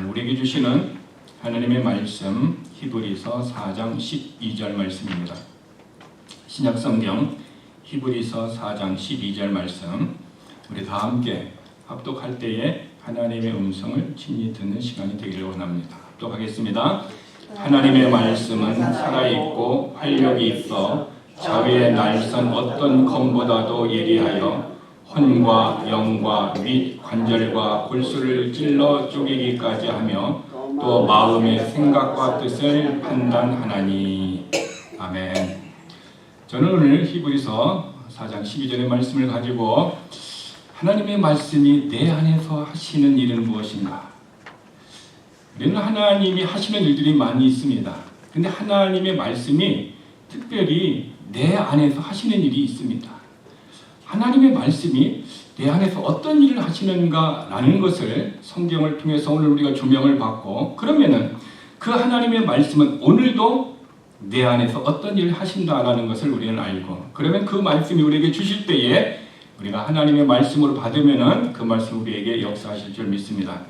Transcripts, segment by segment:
우리에게 주시는 하나님의 말씀 히브리서 4장 12절 말씀입니다. 신약성경 히브리서 4장 12절 말씀, 우리 다 함께 합독할 때에 하나님의 음성을 친히 듣는 시간이 되기를 원합니다. 합독하겠습니다. 하나님의 말씀은 살아있고 활력이 있어 자위의 날선 어떤 검보다도 예리하여 혼과 영과 윗 관절과 골수를 찔러 쪼개기까지 하며 또 마음의 생각과 뜻을 판단하나니. 아멘. 저는 오늘 히브리서 4장 12절의 말씀을 가지고 하나님의 말씀이 내 안에서 하시는 일은 무엇인가? 우리는 하나님이 하시는 일들이 많이 있습니다. 근데 하나님의 말씀이 특별히 내 안에서 하시는 일이 있습니다. 하나님의 말씀이 내 안에서 어떤 일을 하시는가라는 것을 성경을 통해서 오늘 우리가 조명을 받고, 그러면은 그 하나님의 말씀은 오늘도 내 안에서 어떤 일을 하신다라는 것을 우리는 알고, 그러면 그 말씀이 우리에게 주실 때에 우리가 하나님의 말씀으로 받으면은 그 말씀 우리에게 역사하실 줄 믿습니다.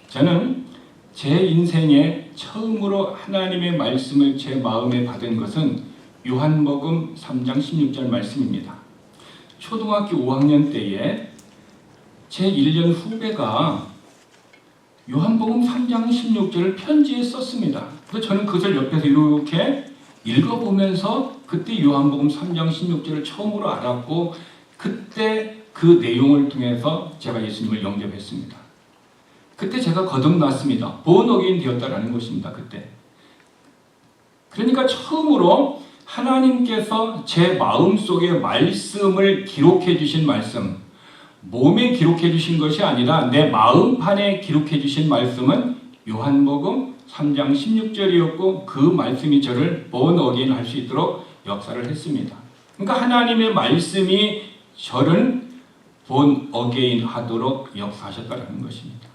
저는 제 인생에 처음으로 하나님의 말씀을 제 마음에 받은 것은 요한복음 3장 16절 말씀입니다. 초등학교 5학년 때에 제 1년 후배가 요한복음 3장 16절을 편지에 썼습니다. 그래서 저는 그것을 옆에서 이렇게 읽어보면서 그때 요한복음 3장 16절을 처음으로 알았고, 그때 그 내용을 통해서 제가 예수님을 영접했습니다. 그때 제가 거듭났습니다. born again 되었다라는 것입니다. 그때. 그러니까 처음으로 하나님께서 제 마음속에 말씀을 기록해 주신 말씀, 몸에 기록해 주신 것이 아니라 내 마음판에 기록해 주신 말씀은 요한복음 3장 16절이었고, 그 말씀이 저를 born again 할 수 있도록 역사를 했습니다. 그러니까 하나님의 말씀이 저를 born again 하도록 역사하셨다는 것입니다.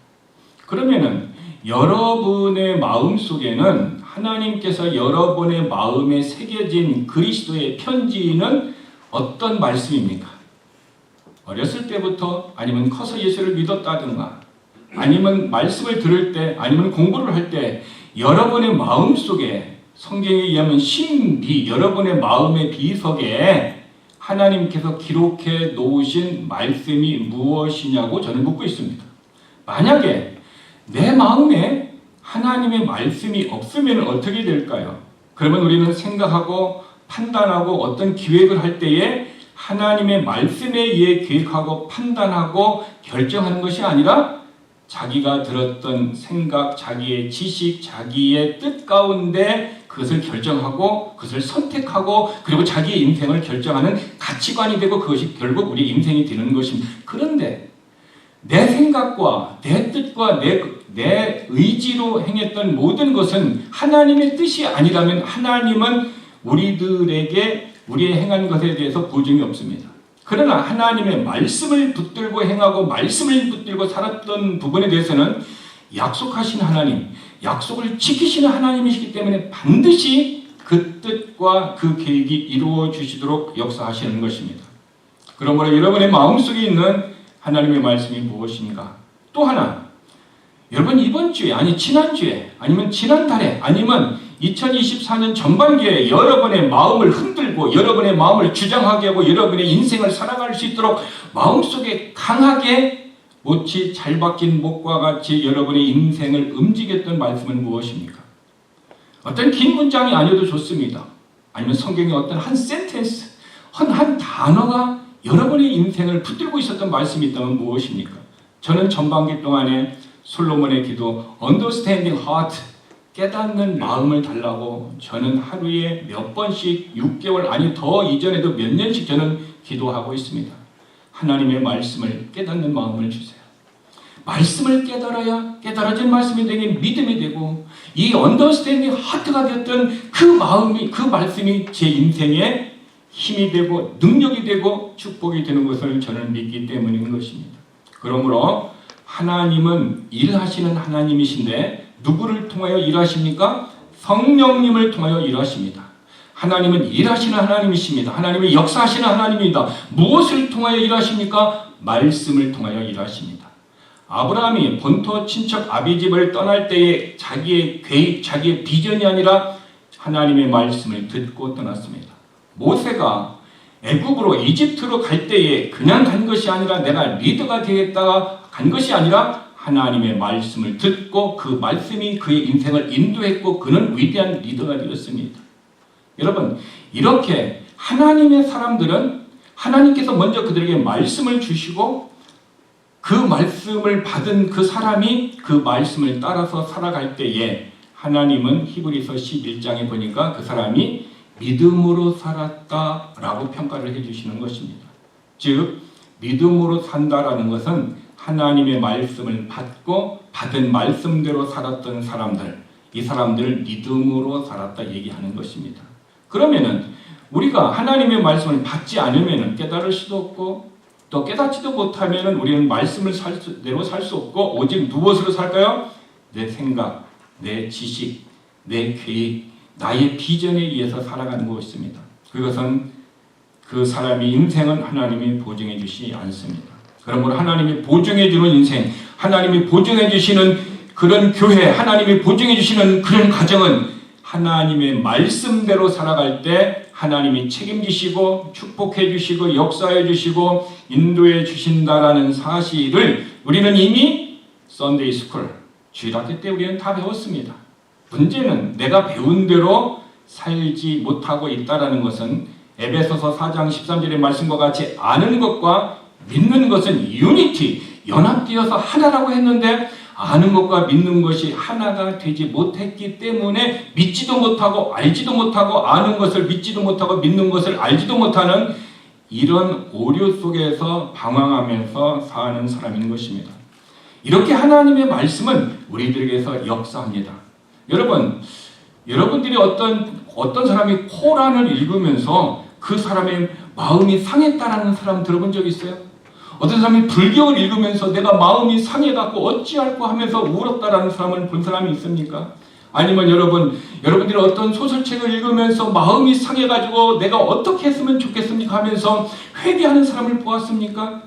그러면은 여러분의 마음 속에는 하나님께서 여러분의 마음에 새겨진 그리스도의 편지는 어떤 말씀입니까? 어렸을 때부터, 아니면 커서 예수를 믿었다든가, 아니면 말씀을 들을 때, 아니면 공부를 할 때 여러분의 마음 속에 성경에 의하면 신비, 여러분의 마음의 비석에 하나님께서 기록해 놓으신 말씀이 무엇이냐고 저는 묻고 있습니다. 만약에 내 마음에 하나님의 말씀이 없으면 어떻게 될까요? 그러면 우리는 생각하고 판단하고 어떤 기획을 할 때에 하나님의 말씀에 의해 계획하고 판단하고 결정하는 것이 아니라 자기가 들었던 생각, 자기의 지식, 자기의 뜻 가운데 그것을 결정하고 그것을 선택하고 그리고 자기의 인생을 결정하는 가치관이 되고, 그것이 결국 우리 인생이 되는 것입니다. 그런데 내 생각과 내 뜻과 내 의지로 행했던 모든 것은 하나님의 뜻이 아니라면 하나님은 우리들에게 우리의 행한 것에 대해서 보증이 없습니다. 그러나 하나님의 말씀을 붙들고 행하고 말씀을 붙들고 살았던 부분에 대해서는 약속하신 하나님, 약속을 지키시는 하나님이시기 때문에 반드시 그 뜻과 그 계획이 이루어 주시도록 역사하시는 것입니다. 그러므로 여러분의 마음속에 있는 하나님의 말씀이 무엇인가? 또 하나, 여러분 이번 주에, 아니 지난주에, 아니면 지난달에, 아니면 2024년 전반기에 여러분의 마음을 흔들고 여러분의 마음을 주장하게 하고 여러분의 인생을 살아갈 수 있도록 마음속에 강하게 못이 잘 박힌 목과 같이 여러분의 인생을 움직였던 말씀은 무엇입니까? 어떤 긴 문장이 아니어도 좋습니다. 아니면 성경의 어떤 한 센텐스, 한 단어가 여러분의 인생을 붙들고 있었던 말씀이 있다면 무엇입니까? 저는 전반기 동안에 솔로몬의 기도, understanding heart, 깨닫는 마음을 달라고 저는 하루에 몇 번씩 6개월, 아니 더 이전에도 몇 년씩 저는 기도하고 있습니다. 하나님의 말씀을 깨닫는 마음을 주세요. 말씀을 깨달아야 깨달아진 말씀이 되게 믿음이 되고, 이 understanding heart가 되었던 그 마음이, 그 말씀이 제 인생에 힘이 되고 능력이 되고 축복이 되는 것을 저는 믿기 때문인 것입니다. 그러므로 하나님은 일하시는 하나님이신데 누구를 통하여 일하십니까? 성령님을 통하여 일하십니다. 하나님은 일하시는 하나님이십니다. 하나님은 역사하시는 하나님입니다. 무엇을 통하여 일하십니까? 말씀을 통하여 일하십니다. 아브라함이 본토 친척 아비집을 떠날 때에 자기의 계획, 자기의 비전이 아니라 하나님의 말씀을 듣고 떠났습니다. 모세가 애굽으로 이집트로 갈 때에 그냥 간 것이 아니라 내가 리더가 되겠다가 간 것이 아니라 하나님의 말씀을 듣고 그 말씀이 그의 인생을 인도했고 그는 위대한 리더가 되었습니다. 여러분, 이렇게 하나님의 사람들은 하나님께서 먼저 그들에게 말씀을 주시고 그 말씀을 받은 그 사람이 그 말씀을 따라서 살아갈 때에 하나님은 히브리서 11장에 보니까 그 사람이 믿음으로 살았다라고 평가를 해주시는 것입니다. 즉 믿음으로 산다라는 것은 하나님의 말씀을 받고 받은 말씀대로 살았던 사람들, 이 사람들 믿음으로 살았다 얘기하는 것입니다. 그러면은 우리가 하나님의 말씀을 받지 않으면 깨달을 수도 없고 또 깨닫지도 못하면 우리는 말씀을 대로 살 수 없고 오직 무엇으로 살까요? 내 생각, 내 지식, 내 계획, 나의 비전에 의해서 살아가는 것입니다. 그것은 그 사람의 인생은 하나님이 보증해 주시지 않습니다. 그러므로 하나님이 보증해 주는 인생, 하나님이 보증해 주시는 그런 교회, 하나님이 보증해 주시는 그런 가정은 하나님의 말씀대로 살아갈 때 하나님이 책임지시고 축복해 주시고 역사해 주시고 인도해 주신다라는 사실을 우리는 이미 썬데이 스쿨, 주일학교 때 우리는 다 배웠습니다. 문제는 내가 배운 대로 살지 못하고 있다는 것은 에베소서 4장 13절의 말씀과 같이 아는 것과 믿는 것은 유니티, 연합되어서 하나라고 했는데 아는 것과 믿는 것이 하나가 되지 못했기 때문에 믿지도 못하고 알지도 못하고 아는 것을 믿지도 못하고 믿는 것을 알지도 못하는 이런 오류 속에서 방황하면서 사는 사람인 것입니다. 이렇게 하나님의 말씀은 우리들에게서 역사합니다. 여러분들이 어떤 사람이 코란을 읽으면서 그 사람의 마음이 상했다라는 사람 들어본 적 있어요? 어떤 사람이 불경을 읽으면서 내가 마음이 상해갖고 어찌할꼬 하면서 울었다라는 사람을 본 사람이 있습니까? 아니면 여러분들이 어떤 소설책을 읽으면서 마음이 상해가지고 내가 어떻게 했으면 좋겠습니까 하면서 회개하는 사람을 보았습니까?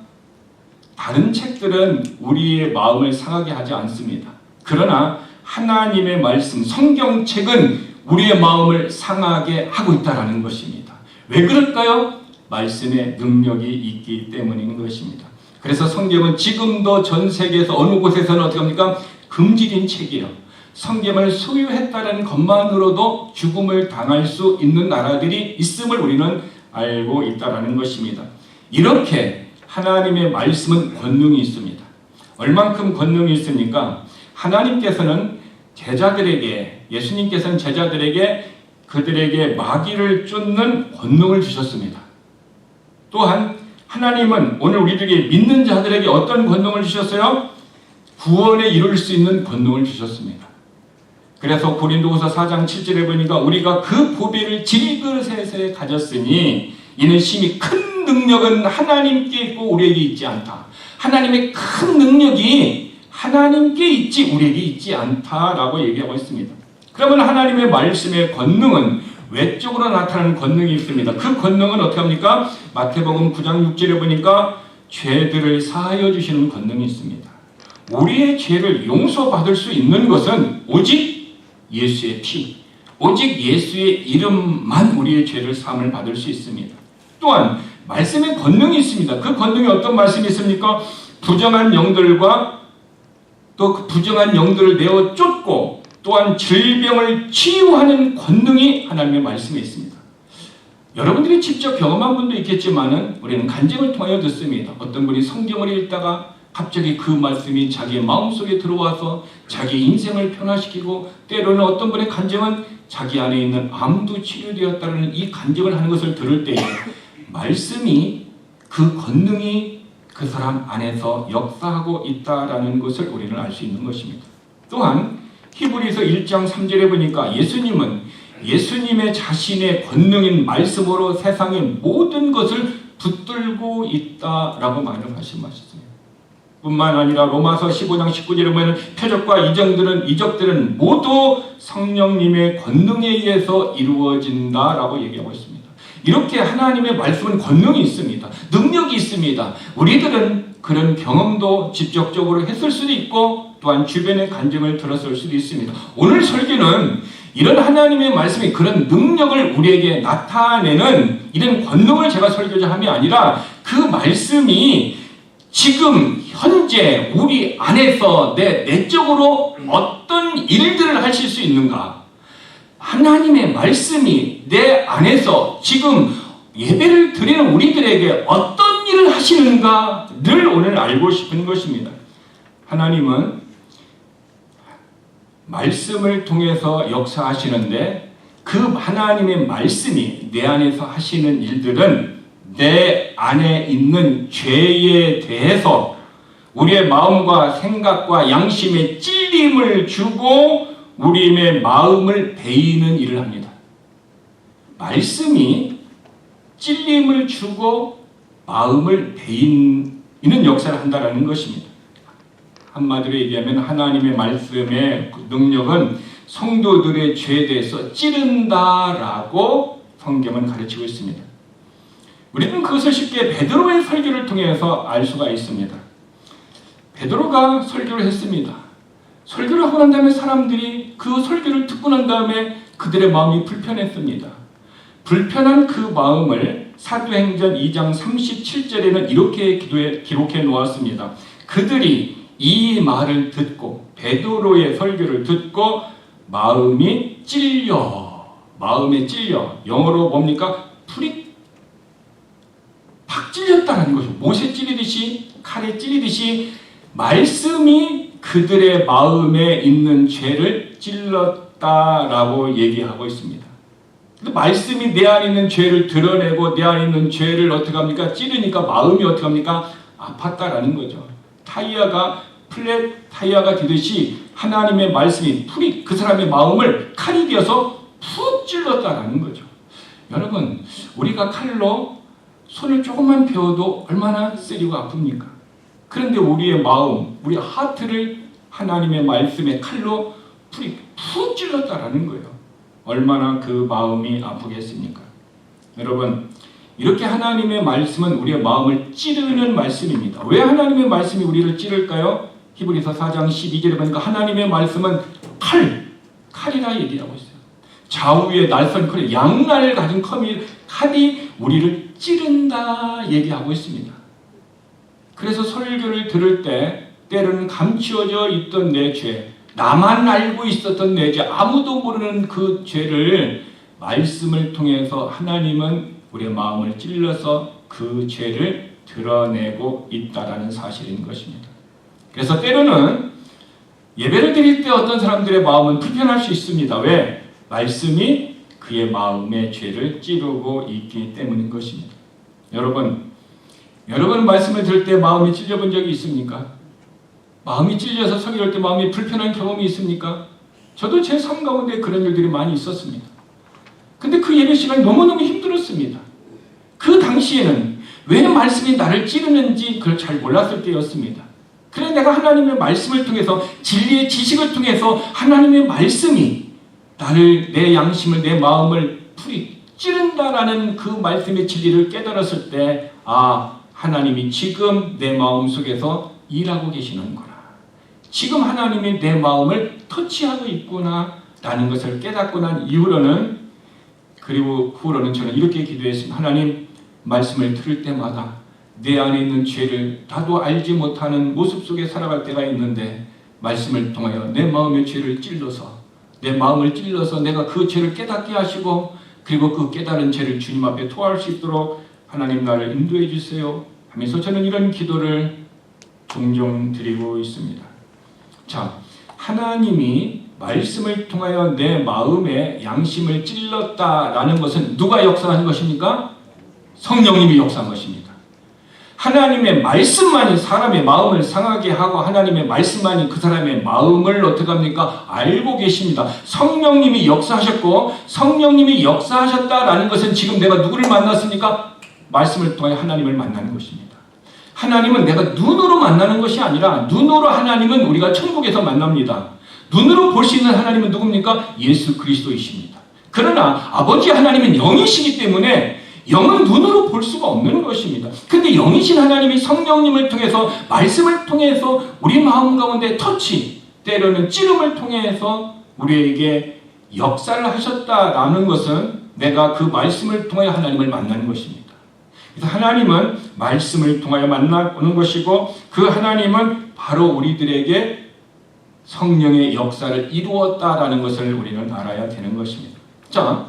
다른 책들은 우리의 마음을 상하게 하지 않습니다. 그러나 하나님의 말씀, 성경책은 우리의 마음을 상하게 하고 있다는 것입니다. 왜 그럴까요? 말씀의 능력이 있기 때문인 것입니다. 그래서 성경은 지금도 전 세계에서 어느 곳에서는 어떻게 합니까? 금지된 책이에요. 성경을 소유했다는 것만으로도 죽음을 당할 수 있는 나라들이 있음을 우리는 알고 있다는 것입니다. 이렇게 하나님의 말씀은 권능이 있습니다. 얼만큼 권능이 있습니까? 하나님께서는 예수님께서는 제자들에게 그들에게 마귀를 쫓는 권능을 주셨습니다. 또한 하나님은 오늘 우리들에게 믿는 자들에게 어떤 권능을 주셨어요? 구원에 이룰 수 있는 권능을 주셨습니다. 그래서 고린도후서 4장 7절에 보니까 우리가 그 보배를 질그릇에 가졌으니 이는 심히 큰 능력은 하나님께 있고 우리에게 있지 않다. 하나님의 큰 능력이 하나님께 있지 우리에게 있지 않다라고 얘기하고 있습니다. 그러면 하나님의 말씀의 권능은 외적으로 나타나는 권능이 있습니다. 그 권능은 어떻게 합니까? 마태복음 9장 6절에 보니까 죄들을 사하여 주시는 권능이 있습니다. 우리의 죄를 용서받을 수 있는 것은 오직 예수의 피, 오직 예수의 이름만 우리의 죄를 사함을 받을 수 있습니다. 또한 말씀의 권능이 있습니다. 그 권능이 어떤 말씀이 있습니까? 부정한 영들과 또 그 부정한 영들을 내어 쫓고 또한 질병을 치유하는 권능이 하나님의 말씀에 있습니다. 여러분들이 직접 경험한 분도 있겠지만은 우리는 간증을 통하여 듣습니다. 어떤 분이 성경을 읽다가 갑자기 그 말씀이 자기의 마음속에 들어와서 자기 인생을 변화시키고 때로는 어떤 분의 간증은 자기 안에 있는 암도 치료되었다는 이 간증을 하는 것을 들을 때에 말씀이 그 권능이 그 사람 안에서 역사하고 있다라는 것을 우리는 알 수 있는 것입니다. 또한 히브리서 1장 3절에 보니까 예수님은 예수님의 자신의 권능인 말씀으로 세상의 모든 것을 붙들고 있다라고 말씀하셨습니다. 뿐만 아니라 로마서 15장 19절에 보면 표적과 이적들은 모두 성령님의 권능에 의해서 이루어진다라고 얘기하고 있습니다. 이렇게 하나님의 말씀은 권능이 있습니다. 능력이 있습니다. 우리들은 그런 경험도 직접적으로 했을 수도 있고 또한 주변의 간증을 들었을 수도 있습니다. 오늘 설교는 이런 하나님의 말씀이 그런 능력을 우리에게 나타내는 이런 권능을 제가 설교자 함이 아니라 그 말씀이 지금 현재 우리 안에서 내적으로 어떤 일들을 하실 수 있는가? 하나님의 말씀이 내 안에서 지금 예배를 드리는 우리들에게 어떤 일을 하시는가를 오늘 알고 싶은 것입니다. 하나님은 말씀을 통해서 역사하시는데 그 하나님의 말씀이 내 안에서 하시는 일들은 내 안에 있는 죄에 대해서 우리의 마음과 생각과 양심에 찔림을 주고 우리의 마음을 베이는 일을 합니다. 말씀이 찔림을 주고 마음을 베이는 역사를 한다는 것입니다. 한마디로 얘기하면 하나님의 말씀의 능력은 성도들의 죄에 대해서 찌른다라고 성경은 가르치고 있습니다. 우리는 그것을 쉽게 베드로의 설교를 통해서 알 수가 있습니다. 베드로가 설교를 했습니다. 설교를 하고 난 다음에 사람들이 그 설교를 듣고 난 다음에 그들의 마음이 불편했습니다. 불편한 그 마음을 사도행전 2장 37절에는 이렇게 기록해 놓았습니다. 그들이 이 말을 듣고 베드로의 설교를 듣고 마음에 찔려 영어로 뭡니까? 풀이 팍 찔렸다는 거죠. 못에 찔리듯이 칼에 찔리듯이 말씀이 그들의 마음에 있는 죄를 찔렀다라고 얘기하고 있습니다. 말씀이 내 안에 있는 죄를 드러내고 내 안에 있는 죄를 어떻게 합니까? 찌르니까 마음이 어떻게 합니까? 아팠다라는 거죠. 플랫 타이어가 되듯이 하나님의 말씀이 풀이 그 사람의 마음을 칼이 되어서 푹 찔렀다라는 거죠. 여러분, 우리가 칼로 손을 조금만 베어도 얼마나 쓰리고 아픕니까? 그런데 우리의 마음, 우리 하트를 하나님의 말씀의 칼로 풀이 푹 찔렀다라는 거예요. 얼마나 그 마음이 아프겠습니까? 여러분, 이렇게 하나님의 말씀은 우리의 마음을 찌르는 말씀입니다. 왜 하나님의 말씀이 우리를 찌를까요? 히브리서 4장 12절에 보니까 하나님의 말씀은 칼이라 얘기하고 있어요. 좌우의 날선 칼, 양날을 가진 칼이 우리를 찌른다 얘기하고 있습니다. 그래서 설교를 들을 때 때로는 감추어져 있던 내 죄, 나만 알고 있었던 내 죄, 아무도 모르는 그 죄를 말씀을 통해서 하나님은 우리의 마음을 찔러서 그 죄를 드러내고 있다라는 사실인 것입니다. 그래서 때로는 예배를 드릴 때 어떤 사람들의 마음은 불편할 수 있습니다. 왜? 말씀이 그의 마음의 죄를 찌르고 있기 때문인 것입니다. 여러분 말씀을 들을 때 마음이 찔려본 적이 있습니까? 마음이 찔려서 설교할 때 마음이 불편한 경험이 있습니까? 저도 제 삶 가운데 그런 일들이 많이 있었습니다. 근데 그 예배 시간이 너무너무 힘들었습니다. 그 당시에는 왜 말씀이 나를 찌르는지 그걸 잘 몰랐을 때였습니다. 그래서 내가 하나님의 말씀을 통해서 진리의 지식을 통해서 하나님의 말씀이 나를, 내 양심을, 내 마음을 풀이 찌른다라는 그 말씀의 진리를 깨달았을 때 하나님이 지금 내 마음속에서 일하고 계시는구나. 지금 하나님이 내 마음을 터치하고 있구나 라는 것을 깨닫고 난 이후로는 그리고 후로는 저는 이렇게 기도했습니다. 하나님, 말씀을 들을 때마다 내 안에 있는 죄를 나도 알지 못하는 모습 속에 살아갈 때가 있는데 말씀을 통하여 내 마음의 죄를 찔러서 내가 그 죄를 깨닫게 하시고 그리고 그 깨달은 죄를 주님 앞에 토할 수 있도록 하나님 나를 인도해 주세요 하면서 저는 이런 기도를 종종 드리고 있습니다. 자, 하나님이 말씀을 통하여 내 마음의 양심을 찔렀다라는 것은 누가 역사한 것입니까? 성령님이 역사한 것입니다. 하나님의 말씀만이 사람의 마음을 상하게 하고 하나님의 말씀만이 그 사람의 마음을 어떻게 합니까? 알고 계십니다. 성령님이 역사하셨고 성령님이 역사하셨다라는 것은 지금 내가 누구를 만났습니까? 말씀을 통해 하나님을 만나는 것입니다. 하나님은 내가 눈으로 만나는 것이 아니라 눈으로 하나님은 우리가 천국에서 만납니다. 눈으로 볼 수 있는 하나님은 누굽니까? 예수 그리스도이십니다. 그러나 아버지 하나님은 영이시기 때문에 영은 눈으로 볼 수가 없는 것입니다. 근데 영이신 하나님이 성령님을 통해서 말씀을 통해서 우리 마음 가운데 터치, 때로는 찌름을 통해서 우리에게 역사를 하셨다라는 것은 내가 그 말씀을 통하여 하나님을 만나는 것입니다. 그래서 하나님은 말씀을 통하여 만나는 것이고 그 하나님은 바로 우리들에게 성령의 역사를 이루었다라는 것을 우리는 알아야 되는 것입니다. 자,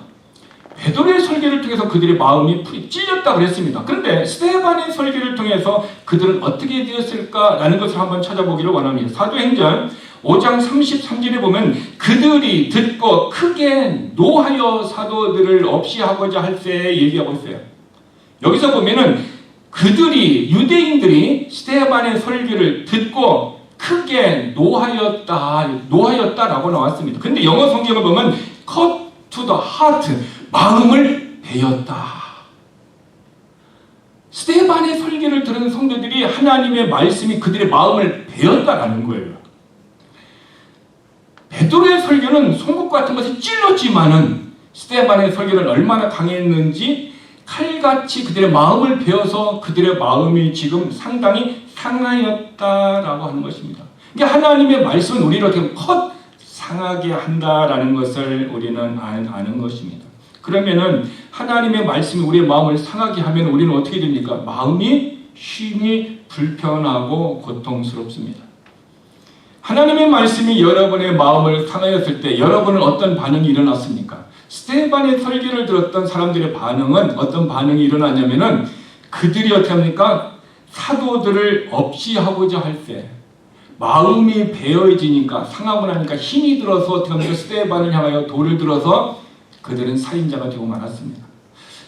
베드로의 설교를 통해서 그들의 마음이 찔렸다 그랬습니다. 그런데 스데반의 설교를 통해서 그들은 어떻게 되었을까라는 것을 한번 찾아보기를 원합니다. 사도행전 5장 33절에 보면 그들이 듣고 크게 노하여 사도들을 없이 하고자 할 때 얘기하고 있어요. 여기서 보면은 그들이 유대인들이 스데반의 설교를 듣고 크게 노하였다라고 나왔습니다. 근데 영어 성경을 보면 cut to the heart, 마음을 베었다. 스데반의 설교를 들은 성도들이 하나님의 말씀이 그들의 마음을 베었다라는 거예요. 베드로의 설교는 송곳 같은 것이 찔렀지만은 스데반의 설교는 얼마나 강했는지 칼같이 그들의 마음을 베어서 그들의 마음이 지금 상당히 상하였다라고 하는 것입니다. 그러니까 하나님의 말씀은 우리를 어떻게 상하게 한다라는 것을 우리는 아는 것입니다. 그러면은 하나님의 말씀이 우리의 마음을 상하게 하면 우리는 어떻게 됩니까? 마음이 쉼이 불편하고 고통스럽습니다. 하나님의 말씀이 여러분의 마음을 상하였을 때 여러분은 어떤 반응이 일어났습니까? 스데반의 설교를 들었던 사람들의 반응은 어떤 반응이 일어났냐면은 그들이 어떻게 합니까? 사도들을 없이 하고자 할 때 마음이 베어지니까 상하고 나니까 힘이 들어서 어떻게 합니까? 스데반을 향하여 돌을 들어서 그들은 살인자가 되고 말았습니다.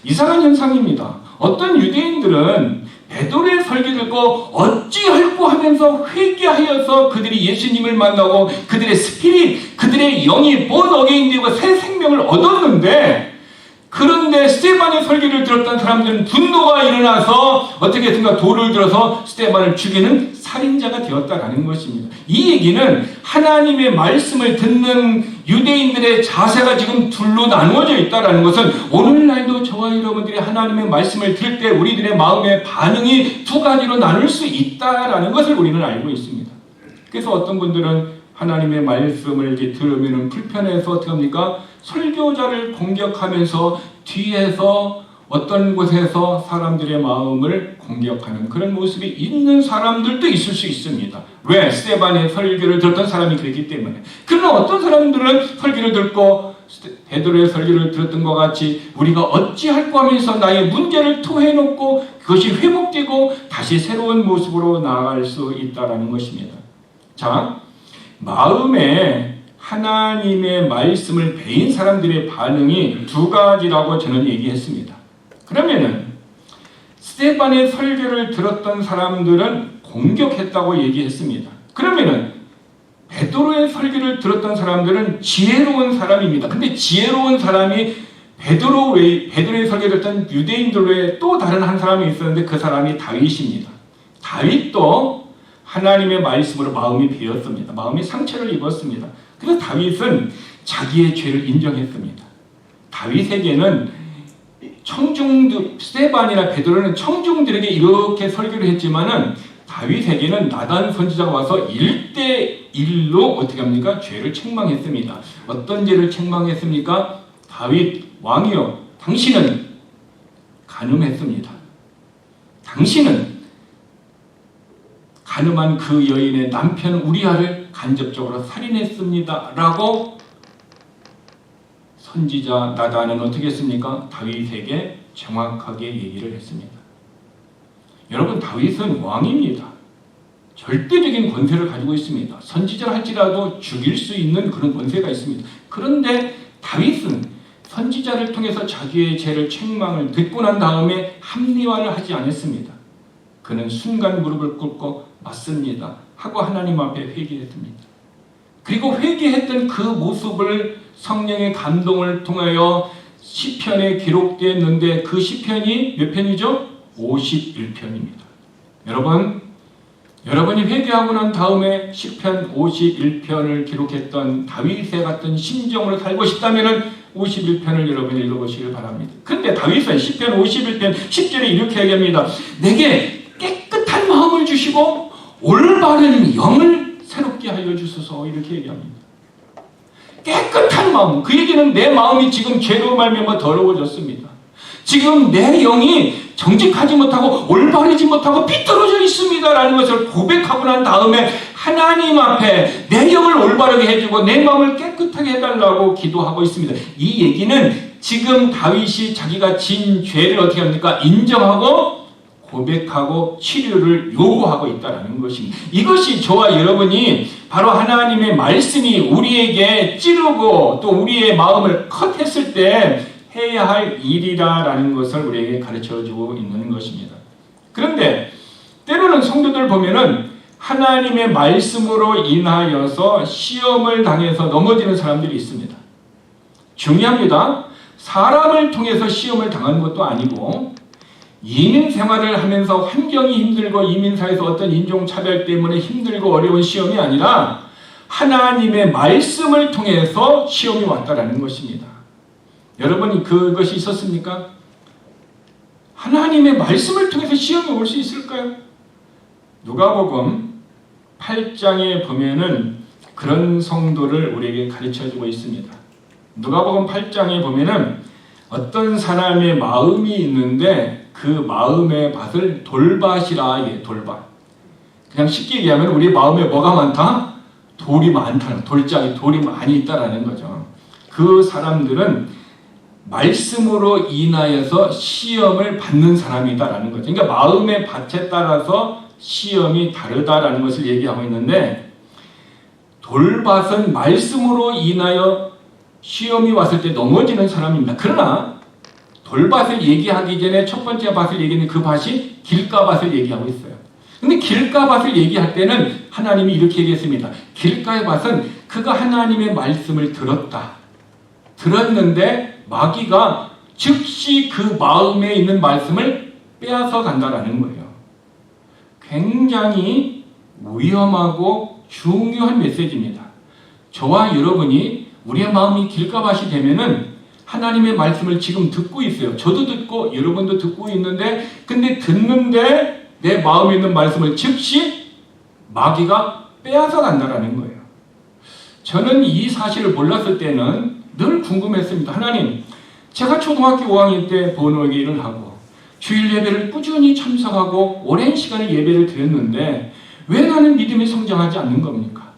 이상한 현상입니다. 어떤 유대인들은 베드로의 설교를 듣고 어찌할꼬 하면서 회개하여서 그들이 예수님을 만나고 그들의 스피릿, 그들의 영이 본 어게인 되고 새 생명을 얻었는데 그런데 스데반의 설교를 들었던 사람들은 분노가 일어나서 어떻게 했습니까? 돌을 들어서 스데반을 죽이는 살인자가 되었다라는 것입니다. 이 얘기는 하나님의 말씀을 듣는 유대인들의 자세가 지금 둘로 나누어져 있다는 것은 오늘날도 저와 여러분들이 하나님의 말씀을 들을 때 우리들의 마음의 반응이 두 가지로 나눌 수 있다는 것을 우리는 알고 있습니다. 그래서 어떤 분들은 하나님의 말씀을 이렇게 들으면 불편해서 어떻게 합니까? 설교자를 공격하면서 뒤에서 어떤 곳에서 사람들의 마음을 공격하는 그런 모습이 있는 사람들도 있을 수 있습니다. 왜? 스데반의 설교를 들었던 사람이 그랬기 때문에. 그러나 어떤 사람들은 설교를 듣고 베드로의 설교를 들었던 것 같이 우리가 어찌할꼬 하면서 나의 문제를 토해놓고 그것이 회복되고 다시 새로운 모습으로 나아갈 수 있다는 것입니다. 자, 마음에 하나님의 말씀을 베인 사람들의 반응이 두 가지라고 저는 얘기했습니다. 그러면은 스데반의 설교를 들었던 사람들은 공격했다고 얘기했습니다. 그러면은 베드로의 설교를 들었던 사람들은 지혜로운 사람입니다. 근데 지혜로운 사람이 베드로의 설교를 듣던 유대인들 외에 또 다른 한 사람이 있었는데 그 사람이 다윗입니다. 다윗도 하나님의 말씀으로 마음이 베었습니다. 마음이 상처를 입었습니다. 그래서 다윗은 자기의 죄를 인정했습니다. 다윗에게는 스데반이나 베드로는 청중들에게 이렇게 설교를 했지만은 다윗에게는 나단 선지자가 와서 1대1로 어떻게 합니까? 죄를 책망했습니다. 어떤 죄를 책망했습니까? 다윗 왕이여, 당신은 간음했습니다. 당신은 간음한 그 여인의 남편 우리아를 간접적으로 살인했습니다. 라고 선지자 나단은 어떻게 했습니까? 다윗에게 정확하게 얘기를 했습니다. 여러분, 다윗은 왕입니다. 절대적인 권세를 가지고 있습니다. 선지자를 할지라도 죽일 수 있는 그런 권세가 있습니다. 그런데 다윗은 선지자를 통해서 자기의 죄를 책망을 듣고 난 다음에 합리화를 하지 않았습니다. 그는 순간 무릎을 꿇고 맞습니다 하고 하나님 앞에 회개했습니다. 그리고 회개했던 그 모습을 성령의 감동을 통하여 시편에 기록되었는데 그 시편이 몇 편이죠? 51편입니다. 여러분이 회개하고 난 다음에 시편 51편을 기록했던 다윗의 같은 심정으로 살고 싶다면 51편을 여러분이 읽어보시길 바랍니다. 그런데 다윗은 시편 51편 10절에 이렇게 얘기합니다. 내게 깨끗한 마음을 주시고 올바른 영을 새롭게 하여 주소서, 이렇게 얘기합니다. 깨끗한 마음, 그 얘기는 내 마음이 지금 죄로 말미암아 더러워졌습니다. 지금 내 영이 정직하지 못하고 올바르지 못하고 삐뚤어져 있습니다라는 것을 고백하고 난 다음에 하나님 앞에 내 영을 올바르게 해주고 내 마음을 깨끗하게 해달라고 기도하고 있습니다. 이 얘기는 지금 다윗이 자기가 진 죄를 어떻게 합니까? 인정하고 고백하고 치료를 요구하고 있다는 것입니다. 이것이 저와 여러분이 바로 하나님의 말씀이 우리에게 찌르고 또 우리의 마음을 컷했을 때 해야 할 일이라는 것을 우리에게 가르쳐주고 있는 것입니다. 그런데 때로는 성도들 보면은 하나님의 말씀으로 인하여서 시험을 당해서 넘어지는 사람들이 있습니다. 중요합니다. 사람을 통해서 시험을 당하는 것도 아니고 이민 생활을 하면서 환경이 힘들고 이민사에서 어떤 인종차별 때문에 힘들고 어려운 시험이 아니라 하나님의 말씀을 통해서 시험이 왔다라는 것입니다. 여러분이 그것이 있었습니까? 하나님의 말씀을 통해서 시험이 올 수 있을까요? 누가복음 8장에 보면은 그런 성도를 우리에게 가르쳐주고 있습니다. 누가복음 8장에 보면은 어떤 사람의 마음이 있는데 그 마음의 밭을 돌밭이라 해. 돌밭. 그냥 쉽게 얘기하면 우리 마음에 뭐가 많다? 돌이 많다는, 돌장에 돌이 많이 있다라는 거죠. 그 사람들은 말씀으로 인하여서 시험을 받는 사람이다라는 거죠. 그러니까 마음의 밭에 따라서 시험이 다르다라는 것을 얘기하고 있는데, 돌밭은 말씀으로 인하여 시험이 왔을 때 넘어지는 사람입니다. 그러나 돌밭을 얘기하기 전에 첫 번째 밭을 얘기하는 그 밭이 길가밭을 얘기하고 있어요. 근데 길가밭을 얘기할 때는 하나님이 이렇게 얘기했습니다. 길가의 밭은 그가 하나님의 말씀을 들었는데 마귀가 즉시 그 마음에 있는 말씀을 빼앗아 간다라는 거예요. 굉장히 위험하고 중요한 메시지입니다. 저와 여러분이 우리의 마음이 길가밭이 되면은 하나님의 말씀을 지금 듣고 있어요. 저도 듣고 여러분도 듣고 있는데, 근데 듣는데 내 마음에 있는 말씀을 즉시 마귀가 빼앗아 간다라는 거예요. 저는 이 사실을 몰랐을 때는 늘 궁금했습니다. 하나님, 제가 초등학교 5학년 때 번호기를 하고 주일 예배를 꾸준히 참석하고 오랜 시간을 예배를 드렸는데 왜 나는 믿음이 성장하지 않는 겁니까?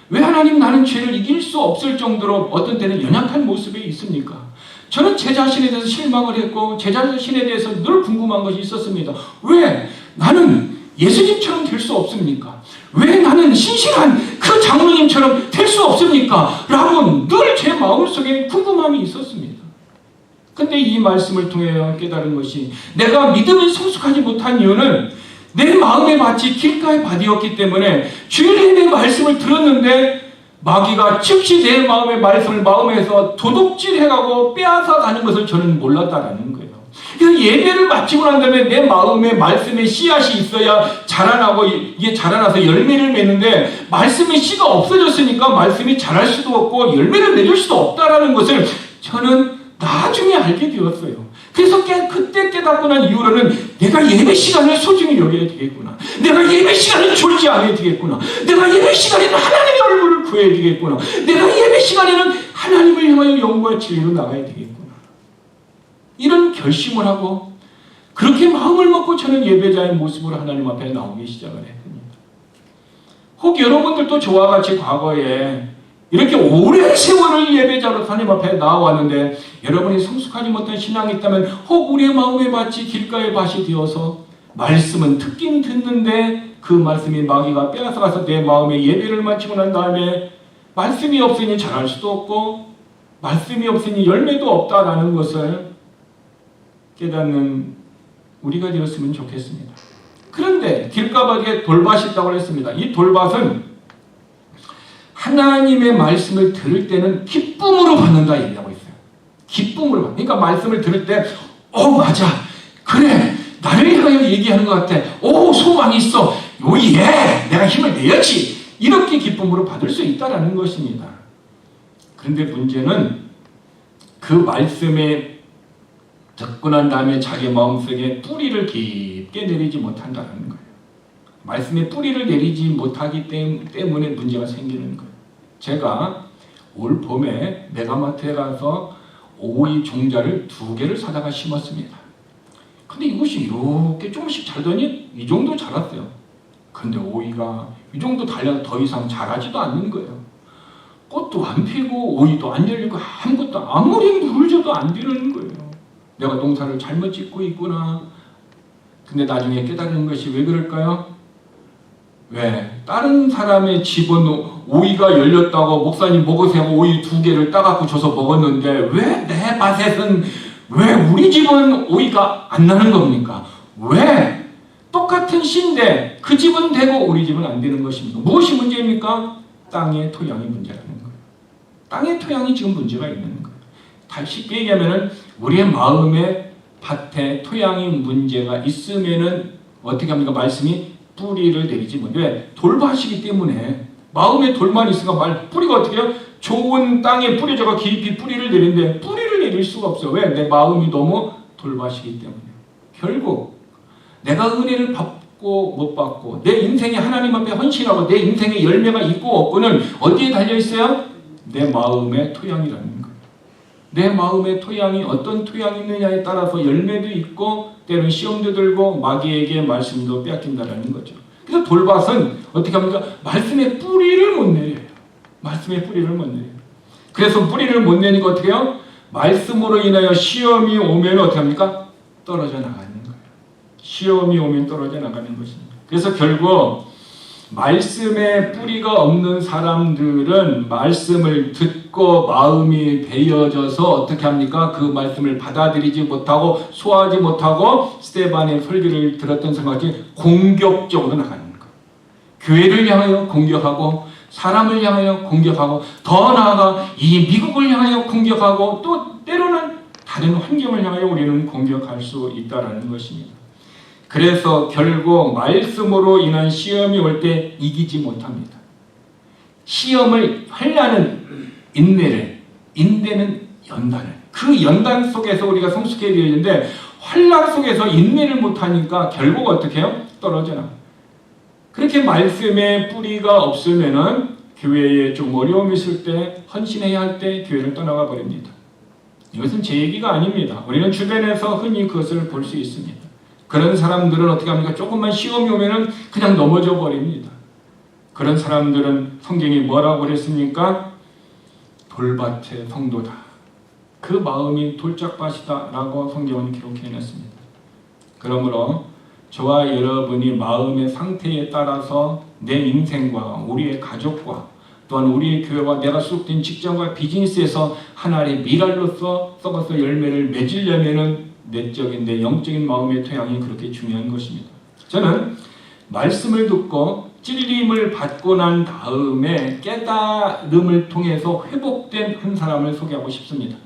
왜 하나님 나는 죄를 이길 수 없을 정도로 어떤 때는 연약한 모습이 있습니까? 저는 제 자신에 대해서 실망을 했고 제 자신에 대해서 늘 궁금한 것이 있었습니다. 왜 나는 예수님처럼 될 수 없습니까? 왜 나는 신실한 그 장로님처럼 될 수 없습니까? 라고 늘 제 마음속에 궁금함이 있었습니다. 근데 이 말씀을 통해 깨달은 것이, 내가 믿음이 성숙하지 못한 이유는 내 마음의 밭이 길가의 밭이었기 때문에 주일의 말씀을 들었는데 마귀가 즉시 내 마음의 말씀을 마음에서 도둑질해가고 빼앗아 가는 것을 저는 몰랐다라는 거예요. 그래서 예배를 마치고 난 다음에 내 마음에 말씀의 씨앗이 있어야 자라나고, 이게 자라나서 열매를 맺는데 말씀의 씨가 없어졌으니까 말씀이 자랄 수도 없고 열매를 맺을 수도 없다라는 것을 저는 나중에 알게 되었어요. 그래서 그때 깨닫고 난 이후로는 내가 예배 시간을 소중히 여겨야 되겠구나. 내가 예배 시간을 졸지 않아야 되겠구나. 내가 예배 시간에는 하나님의 얼굴을 구해야 되겠구나. 내가 예배 시간에는 하나님을 향하여 영과 진리로 나가야 되겠구나. 이런 결심을 하고 그렇게 마음을 먹고 저는 예배자의 모습으로 하나님 앞에 나오기 시작을 했습니다. 혹 여러분들도 저와 같이 과거에 이렇게 오랜 세월을 예배자로 하나님 앞에 나와왔는데 여러분이 성숙하지 못한 신앙이 있다면 혹 우리의 마음의 밭이 길가의 밭이 되어서 말씀은 듣긴 듣는데 그 말씀이 마귀가 빼앗아가서 내 마음에 예배를 마치고 난 다음에 말씀이 없으니 자랄 수도 없고 말씀이 없으니 열매도 없다라는 것을 깨닫는 우리가 되었으면 좋겠습니다. 그런데 길가밭에 돌밭이 있다고 했습니다. 이 돌밭은 하나님의 말씀을 들을 때는 기쁨으로 받는다 얘기하고 있어요. 기쁨으로 받는다. 그러니까 말씀을 들을 때 맞아. 그래. 나를 향하여 얘기하는 것 같아. 소망이 있어. 내가 힘을 내야지. 이렇게 기쁨으로 받을 수 있다는 것입니다. 그런데 문제는 그 말씀에 듣고 난 다음에 자기 마음속에 뿌리를 깊게 내리지 못한다는 거예요. 말씀에 뿌리를 내리지 못하기 때문에 문제가 생기는 거예요. 제가 올 봄에 메가마트에 가서 오이 종자를 2개를 사다가 심었습니다. 근데 이것이 이렇게 조금씩 자라더니 이 정도 자랐어요. 근데 오이가 이 정도 달려서 더 이상 자라지도 않는 거예요. 꽃도 안 피고 오이도 안 열리고 아무것도 아무리 물을 줘도 안 되는 거예요. 내가 농사를 잘못 짓고 있구나. 근데 나중에 깨달은 것이 왜 그럴까요? 왜? 다른 사람의 집은 오이가 열렸다고 목사님 먹으세요 오이 2개를 따갖고 줘서 먹었는데 왜 내 밭에서는 왜 우리 집은 오이가 안 나는 겁니까? 왜? 똑같은 씨인데 그 집은 되고 우리 집은 안 되는 것입니까? 무엇이 문제입니까? 땅의 토양이 문제라는 거예요. 땅의 토양이 지금 문제가 있는 거예요. 다시 쉽게 얘기하면 우리의 마음의 밭에 토양이 문제가 있으면은 어떻게 합니까? 말씀이 뿌리를 내리지 못해. 왜? 돌밭이기 때문에 마음에 돌만 있으니까 뿌리가 어떻게 해요? 좋은 땅에 뿌려져가 깊이 뿌리를 내리는데 뿌리를 내릴 수가 없어요. 왜? 내 마음이 너무 돌밭이기 때문에. 결국 내가 은혜를 받고 못 받고 내 인생에 하나님 앞에 헌신하고 내 인생에 열매가 있고 없고는 어디에 달려있어요? 내 마음의 토양이라는 거예요. 내 마음의 토양이 어떤 토양이 있느냐에 따라서 열매도 있고 때로는 시험도 들고 마귀에게 말씀도 빼앗긴다는 거죠. 그래서 돌밭은 어떻게 합니까? 말씀의 뿌리를 못 내려요. 말씀의 뿌리를 못 내려요. 그래서 뿌리를 못 내니까 어떻게 해요? 말씀으로 인하여 시험이 오면 어떻게 합니까? 떨어져 나가는 거예요. 시험이 오면 떨어져 나가는 것입니다. 그래서 결국 말씀에 뿌리가 없는 사람들은 말씀을 듣고 마음이 베어져서 어떻게 합니까? 그 말씀을 받아들이지 못하고 소화하지 못하고 스데반의 설교를 들었던 생각이 공격적으로 나가는 거예요. 교회를 향하여 공격하고 사람을 향하여 공격하고 더 나아가 이 미국을 향하여 공격하고 또 때로는 다른 환경을 향하여 우리는 공격할 수 있다는 것입니다. 그래서 결국 말씀으로 인한 시험이 올 때 이기지 못합니다. 시험을 하려는 인내는 연단을. 그 연단 속에서 우리가 성숙해야 되는데 환난 속에서 인내를 못하니까 결국 어떻게 해요? 떨어져 나가요. 그렇게 말씀에 뿌리가 없으면은 교회에 좀 어려움이 있을 때 헌신해야 할 때 교회를 떠나가 버립니다. 이것은 제 얘기가 아닙니다. 우리는 주변에서 흔히 그것을 볼 수 있습니다. 그런 사람들은 어떻게 합니까? 조금만 시험이 오면은 그냥 넘어져 버립니다. 그런 사람들은 성경이 뭐라고 그랬습니까? 돌밭의 성도다. 그 마음이 돌짝밭이다 라고 성경은 기록해냈습니다. 그러므로 저와 여러분이 마음의 상태에 따라서 내 인생과 우리의 가족과 또한 우리의 교회와 내가 소속된 직장과 비즈니스에서 하나의 미랄로서 썩어서 열매를 맺으려면은 내적인 내 영적인 마음의 토양이 그렇게 중요한 것입니다. 저는 말씀을 듣고 찔림을 받고 난 다음에 깨달음을 통해서 회복된 한 사람을 소개하고 싶습니다.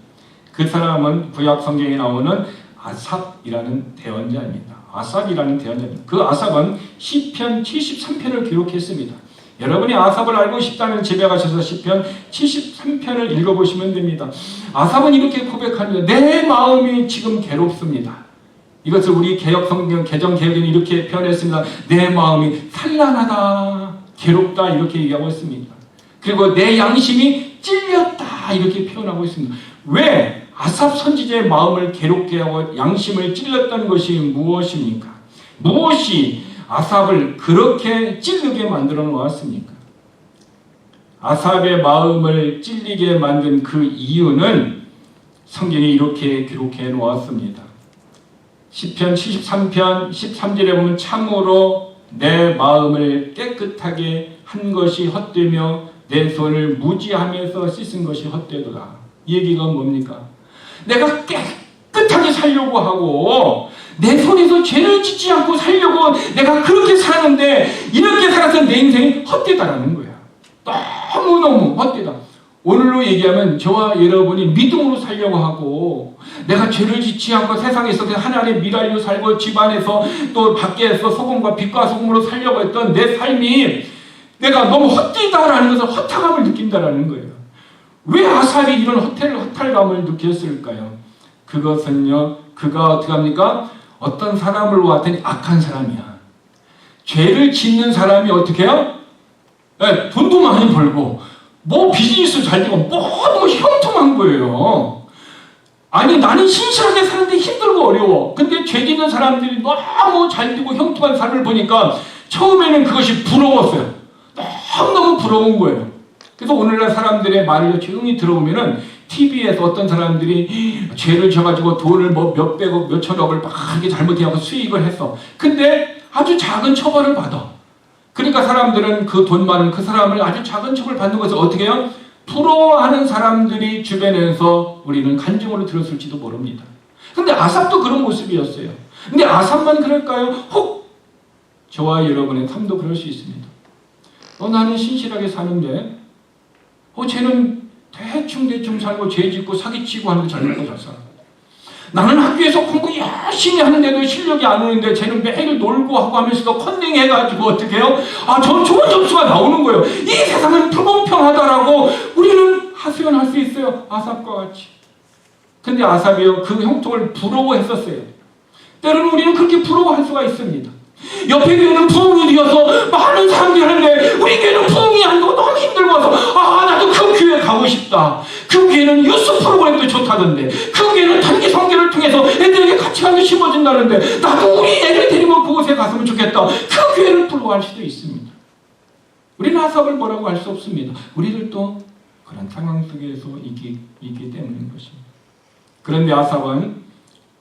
그 사람은 구약 성경에 나오는 아삽이라는 대언자입니다. 아삽이라는 대언자입니다. 그 아삽은 시편 73편을 기록했습니다. 여러분이 아삽을 알고 싶다면 집에 가셔서 시편 73편을 읽어보시면 됩니다. 아삽은 이렇게 고백합니다. 내 마음이 지금 괴롭습니다. 이것을 우리 개혁성경 개정개혁은 이렇게 표현했습니다. 내 마음이 산란하다, 괴롭다 이렇게 얘기하고 있습니다. 그리고 내 양심이 찔렸다 이렇게 표현하고 있습니다. 왜 아삽 선지자의 마음을 괴롭게 하고 양심을 찔렸다는 것이 무엇입니까? 무엇이 아삽을 그렇게 찔리게 만들어 놓았습니까? 아삽의 마음을 찔리게 만든 그 이유는 성경이 이렇게 기록해 놓았습니다. 시편 73편 13절에 보면 참으로 내 마음을 깨끗하게 한 것이 헛되며 내 손을 무지하면서 씻은 것이 헛되도다. 이 얘기가 뭡니까? 내가 깨끗하게 살려고 하고 내 손에서 죄를 짓지 않고 살려고 내가 그렇게 사는데 이렇게 살아서 내 인생이 헛되다라는 거야. 너무너무 헛되다. 오늘로 얘기하면 저와 여러분이 믿음으로 살려고 하고 내가 죄를 짓지 않고 세상에서 하나님의 미랄로 살고 집안에서 또 밖에서 소금과 빛과 소금으로 살려고 했던 내 삶이 내가 너무 헛되다라는 것을 허탈함을 느낀다라는 거예요. 왜 아삽이 이런 허탈감을 느꼈을까요? 그것은요, 그가 어떻게 합니까? 어떤 사람을 보았더니 악한 사람이야. 죄를 짓는 사람이 어떻게 해요? 네, 돈도 많이 벌고 뭐 비즈니스 잘 되고 너무 형통한 거예요. 아니, 나는 신실하게 사는데 힘들고 어려워. 근데 죄 짓는 사람들이 너무 잘 되고 형통한 삶을 보니까 처음에는 그것이 부러웠어요. 너무너무 부러운 거예요. 그래서 오늘날 사람들의 말을 조용히 들어보면은 TV에서 어떤 사람들이 죄를 져가지고 돈을 뭐 몇백억, 몇천억을 막 이렇게 잘못해하고 수익을 했어. 근데 아주 작은 처벌을 받아. 그러니까 사람들은 그 돈 많은 그 사람을 아주 작은 처벌을 받는 것을 어떻게 해요? 부러워하는 사람들이 주변에서 우리는 간증으로 들었을지도 모릅니다. 근데 아삽도 그런 모습이었어요. 근데 아삽만 그럴까요? 혹 저와 여러분의 삶도 그럴 수 있습니다. 나는 신실하게 사는데 쟤는 대충 살고 죄 짓고 사기치고 하는데 잘 먹고 잘 살아. 나는 학교에서 공부 열심히 하는데도 실력이 안 오는데 쟤는 매일 놀고 하고 하면서도 컨닝해가지고 어떻게 해요? 전 좋은 점수가 나오는 거예요. 이 세상은 불공평하다라고 우리는 하소연할 수 있어요. 아삽과 같이. 근데 아삽이요, 그 형통을 부러워했었어요. 때로는 우리는 그렇게 부러워할 수가 있습니다. 옆에 교회는 부흥이 되어서 많은 사람들이 하는데 우리 교회는 부흥이 안 되고 너무 힘들어서 나도 그 교회 가고 싶다. 그 교회는 뉴스 프로그램도 좋다던데, 그 교회는 단기 성교를 통해서 애들에게 가치관이 심어진다는데 나도 우리 애들 데리고 그곳에 갔으면 좋겠다. 그 교회를 부러워할 수도 있습니다. 우리는 아삽을 뭐라고 할 수 없습니다. 우리들도 그런 상황 속에서 있기 때문인 것입니다. 그런데 아삽은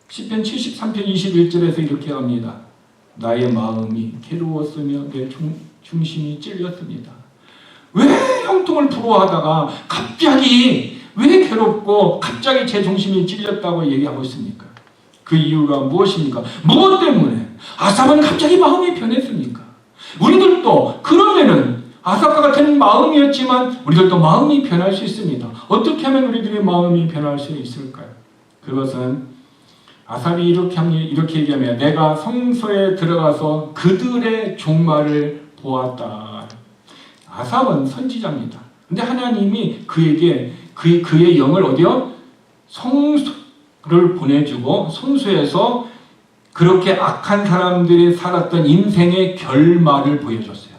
시편 73편 21절에서 이렇게 합니다. 나의 마음이 괴로웠으며 내 중심이 찔렸습니다. 왜 형통을 부러워하다가 갑자기 왜 괴롭고 갑자기 제 중심이 찔렸다고 얘기하고 있습니까? 그 이유가 무엇입니까? 무엇 때문에 아삽은 갑자기 마음이 변했습니까? 우리들도 그러면은 아삽과 같은 마음이었지만 우리들도 마음이 변할 수 있습니다. 어떻게 하면 우리들의 마음이 변할 수 있을까요? 그것은 아삽이 이렇게 얘기하면 내가 성소에 들어가서 그들의 종말을 보았다. 아삽은 선지자입니다. 근데 하나님이 그에게 그의 영을 어디요? 성소를 보내주고 성소에서 그렇게 악한 사람들이 살았던 인생의 결말을 보여줬어요.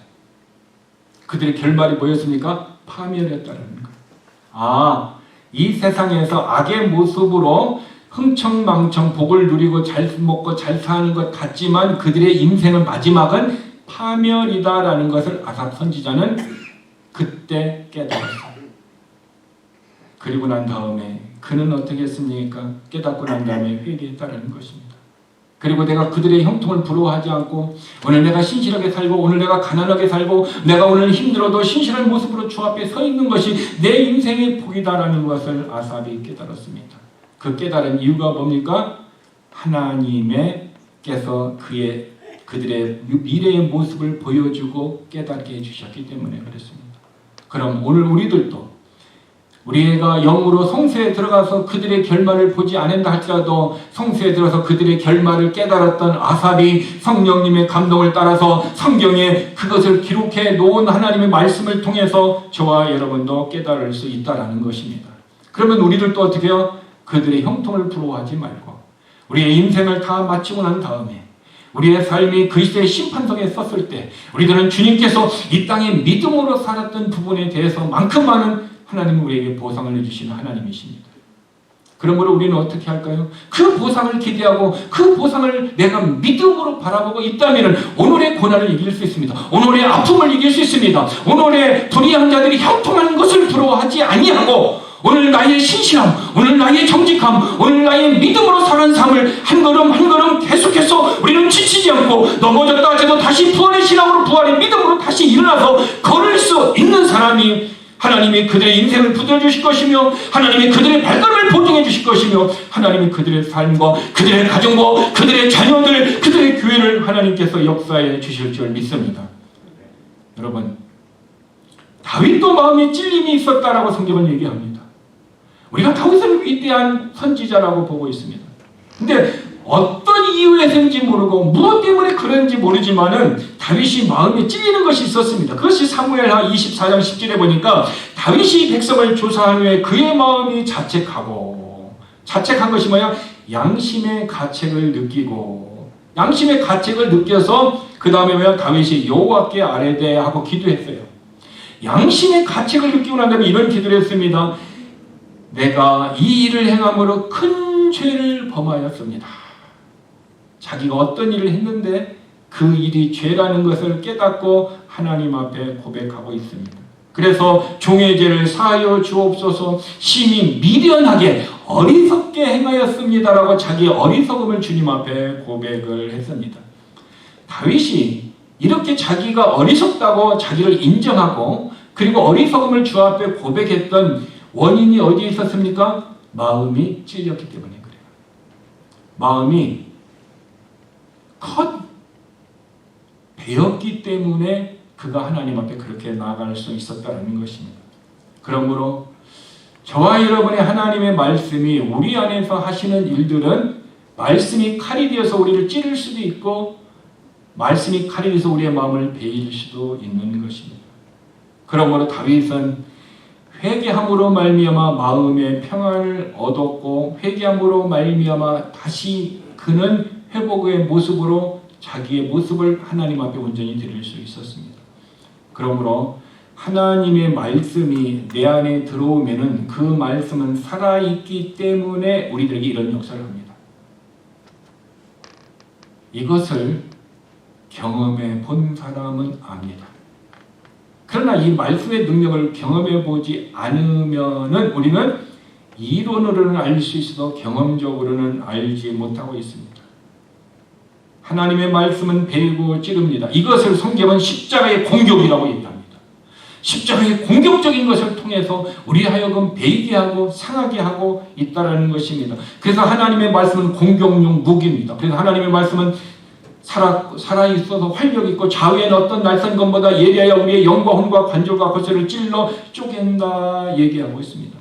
그들의 결말이 뭐였습니까? 파멸이었다는 거예요. 이 세상에서 악의 모습으로 흥청망청 복을 누리고 잘 먹고 잘 사는 것 같지만 그들의 인생의 마지막은 파멸이다라는 것을 아삽 선지자는 그때 깨달았어요. 그리고 난 다음에 그는 어떻게 했습니까? 깨닫고 난 다음에 회개했다는 것입니다. 그리고 내가 그들의 형통을 부러워하지 않고 오늘 내가 신실하게 살고 오늘 내가 가난하게 살고 내가 오늘 힘들어도 신실한 모습으로 주 앞에 서 있는 것이 내 인생의 복이다라는 것을 아삽이 깨달았습니다. 그 깨달은 이유가 뭡니까? 하나님께서 그들의 미래의 모습을 보여주고 깨닫게 해주셨기 때문에 그렇습니다. 그럼 오늘 우리들도 우리가 영으로 성소에 들어가서 그들의 결말을 보지 않는다 할지라도 성소에 들어서 그들의 결말을 깨달았던 아삽이 성령님의 감동을 따라서 성경에 그것을 기록해 놓은 하나님의 말씀을 통해서 저와 여러분도 깨달을 수 있다는 것입니다. 그러면 우리들도 어떻게 해요? 그들의 형통을 부러워하지 말고 우리의 인생을 다 마치고 난 다음에 우리의 삶이 그리스도의 심판석에 섰을 때 우리들은 주님께서 이 땅에 믿음으로 살았던 부분에 대해서 만큼 많은 하나님은 우리에게 보상을 해주시는 하나님이십니다. 그러므로 우리는 어떻게 할까요? 그 보상을 기대하고 그 보상을 내가 믿음으로 바라보고 있다면 오늘의 고난을 이길 수 있습니다. 오늘의 아픔을 이길 수 있습니다. 오늘의 불의한 자들이 형통한 것을 부러워하지 아니하고 오늘 나의 신실함, 오늘 나의 정직함, 오늘 나의 믿음으로 사는 삶을 한 걸음 한 걸음 계속해서 우리는 지치지 않고 넘어졌다 해도 다시 부활의 신앙으로 부활의 믿음으로 다시 일어나서 걸을 수 있는 사람이 하나님이 그들의 인생을 붙들어 주실 것이며 하나님이 그들의 발걸음을 보증해 주실 것이며 하나님이 그들의 삶과 그들의 가정과 그들의 자녀들, 그들의 교회를 하나님께서 역사해 주실 줄 믿습니다. 여러분, 다윗도 마음에 찔림이 있었다라고 성경은 얘기합니다. 우리가 다윗은 위대한 선지자라고 보고 있습니다. 근데 어떤 이유에서인지 모르고 무엇 때문에 그런지 모르지만은 다윗이 마음에 찔리는 것이 있었습니다. 그것이 사무엘하 24장 10절에 보니까 다윗이 백성을 조사한 후에 그의 마음이 자책한 것이 뭐야? 양심의 가책을 느끼고, 양심의 가책을 느껴서 그 다음에 뭐야? 다윗이 여호와께 아뢰되 하고 기도했어요. 양심의 가책을 느끼고 난 다음에 이런 기도를 했습니다. 내가 이 일을 행함으로 큰 죄를 범하였습니다. 자기가 어떤 일을 했는데 그 일이 죄라는 것을 깨닫고 하나님 앞에 고백하고 있습니다. 그래서 종의 죄를 사하여 주옵소서, 심히 미련하게 어리석게 행하였습니다라고 자기의 어리석음을 주님 앞에 고백을 했습니다. 다윗이 이렇게 자기가 어리석다고 자기를 인정하고 그리고 어리석음을 주 앞에 고백했던 원인이 어디에 있었습니까? 마음이 찔렸기 때문에 그래요. 마음이 배웠기 때문에 그가 하나님 앞에 그렇게 나아갈 수 있었다는 것입니다. 그러므로 저와 여러분의 하나님의 말씀이 우리 안에서 하시는 일들은 말씀이 칼이 되어서 우리를 찌를 수도 있고 말씀이 칼이 되어서 우리의 마음을 베일 수도 있는 것입니다. 그러므로 다윗은 회개함으로 말미암아 마음의 평안을 얻었고 회개함으로 말미암아 다시 그는 회복의 모습으로 자기의 모습을 하나님 앞에 온전히 드릴 수 있었습니다. 그러므로 하나님의 말씀이 내 안에 들어오면은 그 말씀은 살아있기 때문에 우리들에게 이런 역사를 합니다. 이것을 경험해 본 사람은 압니다. 그러나 이 말씀의 능력을 경험해 보지 않으면은 우리는 이론으로는 알 수 있어도 경험적으로는 알지 못하고 있습니다. 하나님의 말씀은 베이고 찌릅니다. 이것을 성경은 십자가의 공격이라고 얘기합니다. 십자가의 공격적인 것을 통해서 우리 하여금 베이게 하고 상하게 하고 있다는 것입니다. 그래서 하나님의 말씀은 공격용 무기입니다. 그래서 하나님의 말씀은 살아있어서 활력있고 좌우에는 어떤 날선 검보다 예리하여 우리의 영과 혼과 관절과 거슬을 찔러 쪼갠다 얘기하고 있습니다.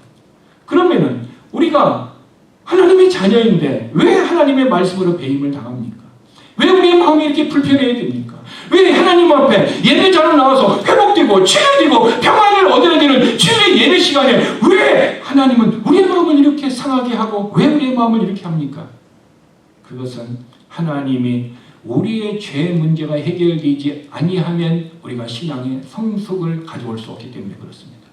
그러면은 우리가 하나님의 자녀인데 왜 하나님의 말씀으로 배임을 당합니까? 왜 우리의 마음이 이렇게 불편해야 됩니까? 왜 하나님 앞에 예배자로 나와서 회복되고 치료되고 평안을 얻어야 되는 주일의 예배 시간에 왜 하나님은 우리의 마음을 이렇게 상하게 하고 왜 우리의 마음을 이렇게 합니까? 그것은 하나님이 우리의 죄 문제가 해결되지 아니하면 우리가 신앙의 성숙을 가져올 수 없기 때문에 그렇습니다.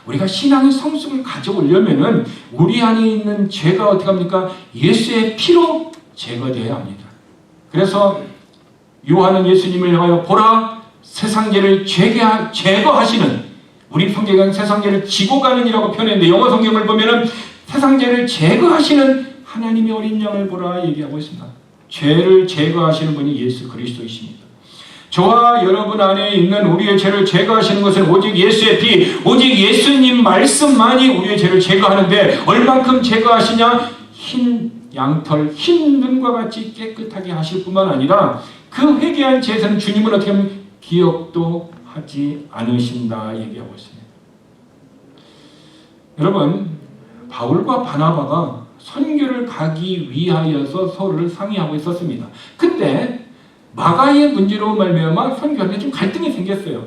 우리가 신앙의 성숙을 가져오려면은 우리 안에 있는 죄가 어떻게 합니까? 예수의 피로 제거되어야 합니다. 그래서 요한은 예수님을 향하여 보라 세상 죄를 제거하시는, 우리 성경은 세상 죄를 지고 가는 이라고 표현했는데 영어 성경을 보면은 세상 죄를 제거하시는 하나님의 어린 양을 보라 얘기하고 있습니다. 죄를 제거하시는 분이 예수 그리스도이십니다. 저와 여러분 안에 있는 우리의 죄를 제거하시는 것은 오직 예수의 피, 오직 예수님 말씀만이 우리의 죄를 제거하는데 얼만큼 제거하시냐? 흰 양털, 흰 눈과 같이 깨끗하게 하실 뿐만 아니라 그 회개한 죄에서는 주님은 어떻게 하면 기억도 하지 않으신다 얘기하고 있습니다. 여러분, 바울과 바나바가 선교를 가기 위하여서 서로를 상의하고 있었습니다. 근데 마가의 문제로 말미암아 선교하는데 좀 갈등이 생겼어요.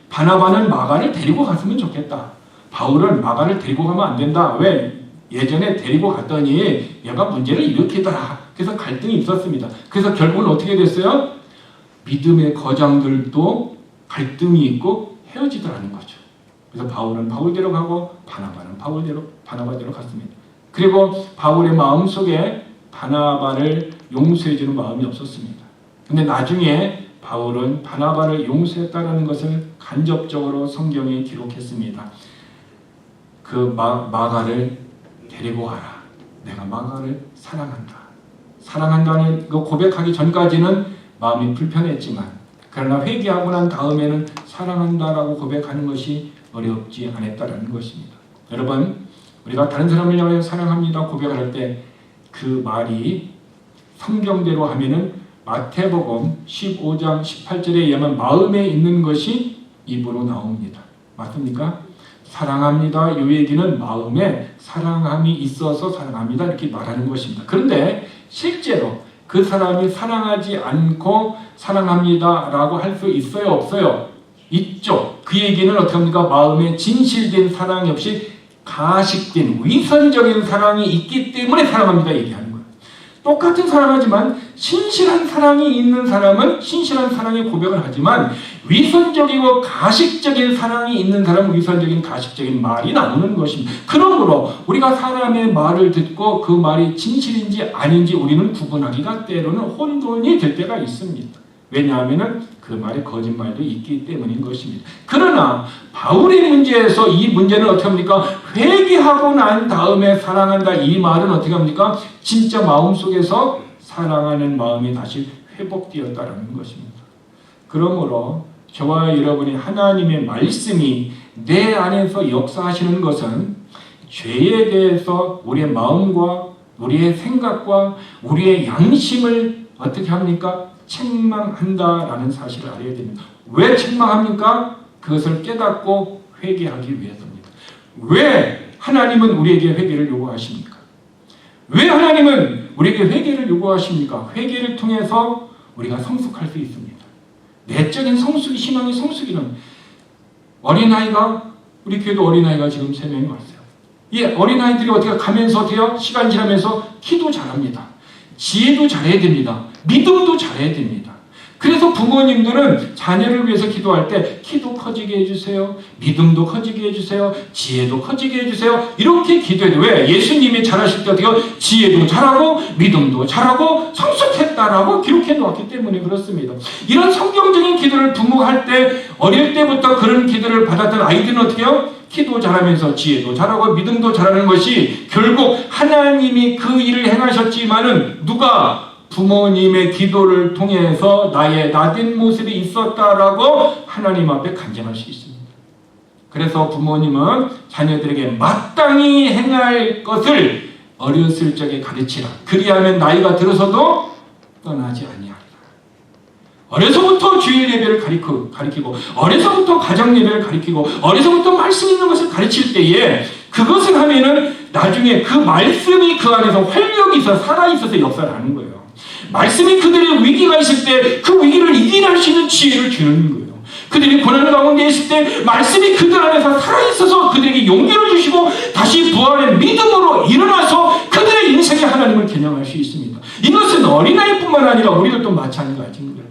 바나바는 마가를 데리고 갔으면 좋겠다. 바울은 마가를 데리고 가면 안 된다. 왜? 예전에 데리고 갔더니 얘가 문제를 일으키더라. 그래서 갈등이 있었습니다. 그래서 결국은 어떻게 됐어요? 믿음의 거장들도 갈등이 있고 헤어지더라는 거죠. 그래서 바울은 바울대로 가고 바나바는 바나바대로 갔습니다. 그리고 바울의 마음속에 바나바를 용서해주는 마음이 없었습니다. 근데 나중에 바울은 바나바를 용서했다는 것을 간접적으로 성경에 기록했습니다. 그 마가를 데리고 와라. 내가 마가를 사랑한다. 사랑한다는 그 고백하기 전까지는 마음이 불편했지만 그러나 회개하고 난 다음에는 사랑한다라고 고백하는 것이 어렵지 않았다는 것입니다. 여러분, 우리가 다른 사람을 향해 사랑합니다 고백할 때 그 말이 성경대로 하면은 마태복음 15장 18절에 의하면 마음에 있는 것이 입으로 나옵니다. 맞습니까? 사랑합니다. 이 얘기는 마음에 사랑함이 있어서 사랑합니다. 이렇게 말하는 것입니다. 그런데 실제로 그 사람이 사랑하지 않고 사랑합니다 라고 할 수 있어요? 없어요? 있죠. 그 얘기는 어떻게 합니까? 마음에 진실된 사랑이 없이 가식된 위선적인 사랑이 있기 때문에 사랑합니다 얘기하는 거예요. 똑같은 사랑하지만 신실한 사랑이 있는 사람은 신실한 사랑의 고백을 하지만 위선적이고 가식적인 사랑이 있는 사람은 위선적인 가식적인 말이 나오는 것입니다. 그러므로 우리가 사람의 말을 듣고 그 말이 진실인지 아닌지 우리는 구분하기가 때로는 혼돈이 될 때가 있습니다. 왜냐하면 그 말에 거짓말도 있기 때문인 것입니다. 그러나 바울의 문제에서 이 문제는 어떻게 합니까? 회개하고 난 다음에 사랑한다 이 말은 어떻게 합니까? 진짜 마음속에서 사랑하는 마음이 다시 회복되었다는 것입니다. 그러므로 저와 여러분이 하나님의 말씀이 내 안에서 역사하시는 것은 죄에 대해서 우리의 마음과 우리의 생각과 우리의 양심을 어떻게 합니까? 책망한다라는 사실을 알아야 됩니다. 왜 책망합니까? 그것을 깨닫고 회개하기 위해서입니다. 왜 하나님은 우리에게 회개를 요구하십니까? 왜 하나님은 우리에게 회개를 요구하십니까? 회개를 통해서 우리가 성숙할 수 있습니다. 내적인 성숙이, 신앙의 성숙이는 어린아이가, 우리 교회도 어린아이가 지금 3명이 왔어요. 이 어린아이들이 어떻게 가면서 어때요? 시간 지나면서 기도 잘합니다. 지혜도 잘해야 됩니다. 믿음도 잘해야 됩니다. 그래서 부모님들은 자녀를 위해서 기도할 때 기도 커지게 해주세요. 믿음도 커지게 해주세요. 지혜도 커지게 해주세요. 이렇게 기도해요. 왜? 예수님이 잘하실 때 어떻게 지혜도 잘하고 믿음도 잘하고 성숙했다라고 기록해 놓았기 때문에 그렇습니다. 이런 성경적인 기도를 부모가 할 때 어릴 때부터 그런 기도를 받았던 아이들은 어떻게 해요? 기도 잘하면서 지혜도 잘하고 믿음도 잘하는 것이 결국 하나님이 그 일을 행하셨지만은 누가 부모님의 기도를 통해서 나의 나된 모습이 있었다라고 하나님 앞에 간증할 수 있습니다. 그래서 부모님은 자녀들에게 마땅히 행할 것을 어렸을 적에 가르치라. 그리하면 나이가 들어서도 떠나지 아니하리라. 어려서부터 주일 예배를 가르치고 어려서부터 가정 예배를 가르치고 어려서부터 말씀 있는 것을 가르칠 때에 그것을 하면은 나중에 그 말씀이 그 안에서 활력이 있어 살아있어서 역사를 하는 거예요. 말씀이 그들의 위기가 있을 때 그 위기를 이겨낼 수 있는 지혜를 주는 거예요. 그들이 고난 가운데 있을 때 말씀이 그들 안에서 살아있어서 그들에게 용기를 주시고 다시 부활의 믿음으로 일어나서 그들의 인생에 하나님을 겨냥할 수 있습니다. 이것은 어린아이뿐만 아니라 우리들도 마찬가지인 거예요.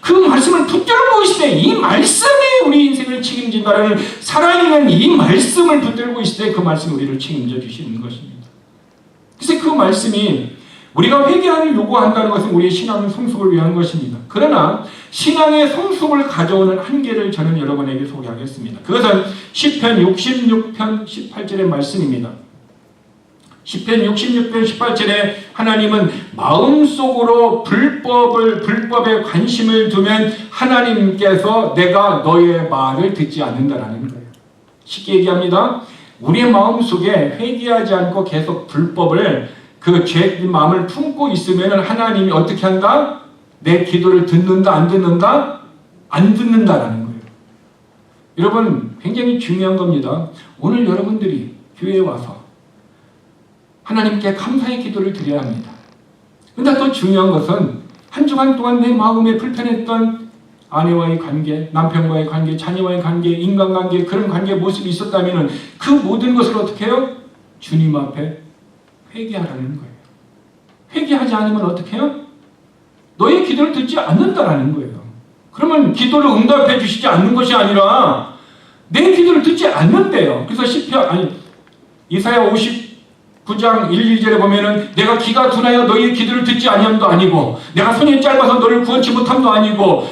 그 말씀을 붙들고 있을 때 이 말씀이 우리 인생을 책임진다라는 살아있는 이 말씀을 붙들고 있을 때 그 말씀이 우리를 책임져 주시는 것입니다. 그래서 그 말씀이 우리가 회개를 요구한다는 것은 우리의 신앙의 성숙을 위한 것입니다. 그러나 신앙의 성숙을 가져오는 한계를 저는 여러분에게 소개하겠습니다. 그것은 시편 66편 18절의 말씀입니다. 시편 66편 18절에 하나님은 마음속으로 불법에 관심을 두면 하나님께서 내가 너의 말을 듣지 않는다라는 거예요. 쉽게 얘기합니다. 우리의 마음속에 회개하지 않고 계속 불법을 그 죄 마음을 품고 있으면 하나님이 어떻게 한다? 내 기도를 듣는다 안 듣는다? 안 듣는다라는 거예요. 여러분 굉장히 중요한 겁니다. 오늘 여러분들이 교회에 와서 하나님께 감사의 기도를 드려야 합니다. 그런데 또 중요한 것은 한 주간 동안 내 마음에 불편했던 아내와의 관계, 남편과의 관계, 자녀와의 관계, 인간관계 그런 관계 모습이 있었다면 그 모든 것을 어떻게 해요? 주님 앞에 회개하라는 거예요. 회개하지 않으면 어떻게 해요? 너의 기도를 듣지 않는다라는 거예요. 그러면 기도를 응답해 주시지 않는 것이 아니라 내 기도를 듣지 않는데요. 그래서 이사야 59장 1, 2절에 보면은 내가 기가 둔하여 너희의 기도를 듣지 아니함도 아니고 내가 손이 짧아서 너를 구원치 못함도 아니고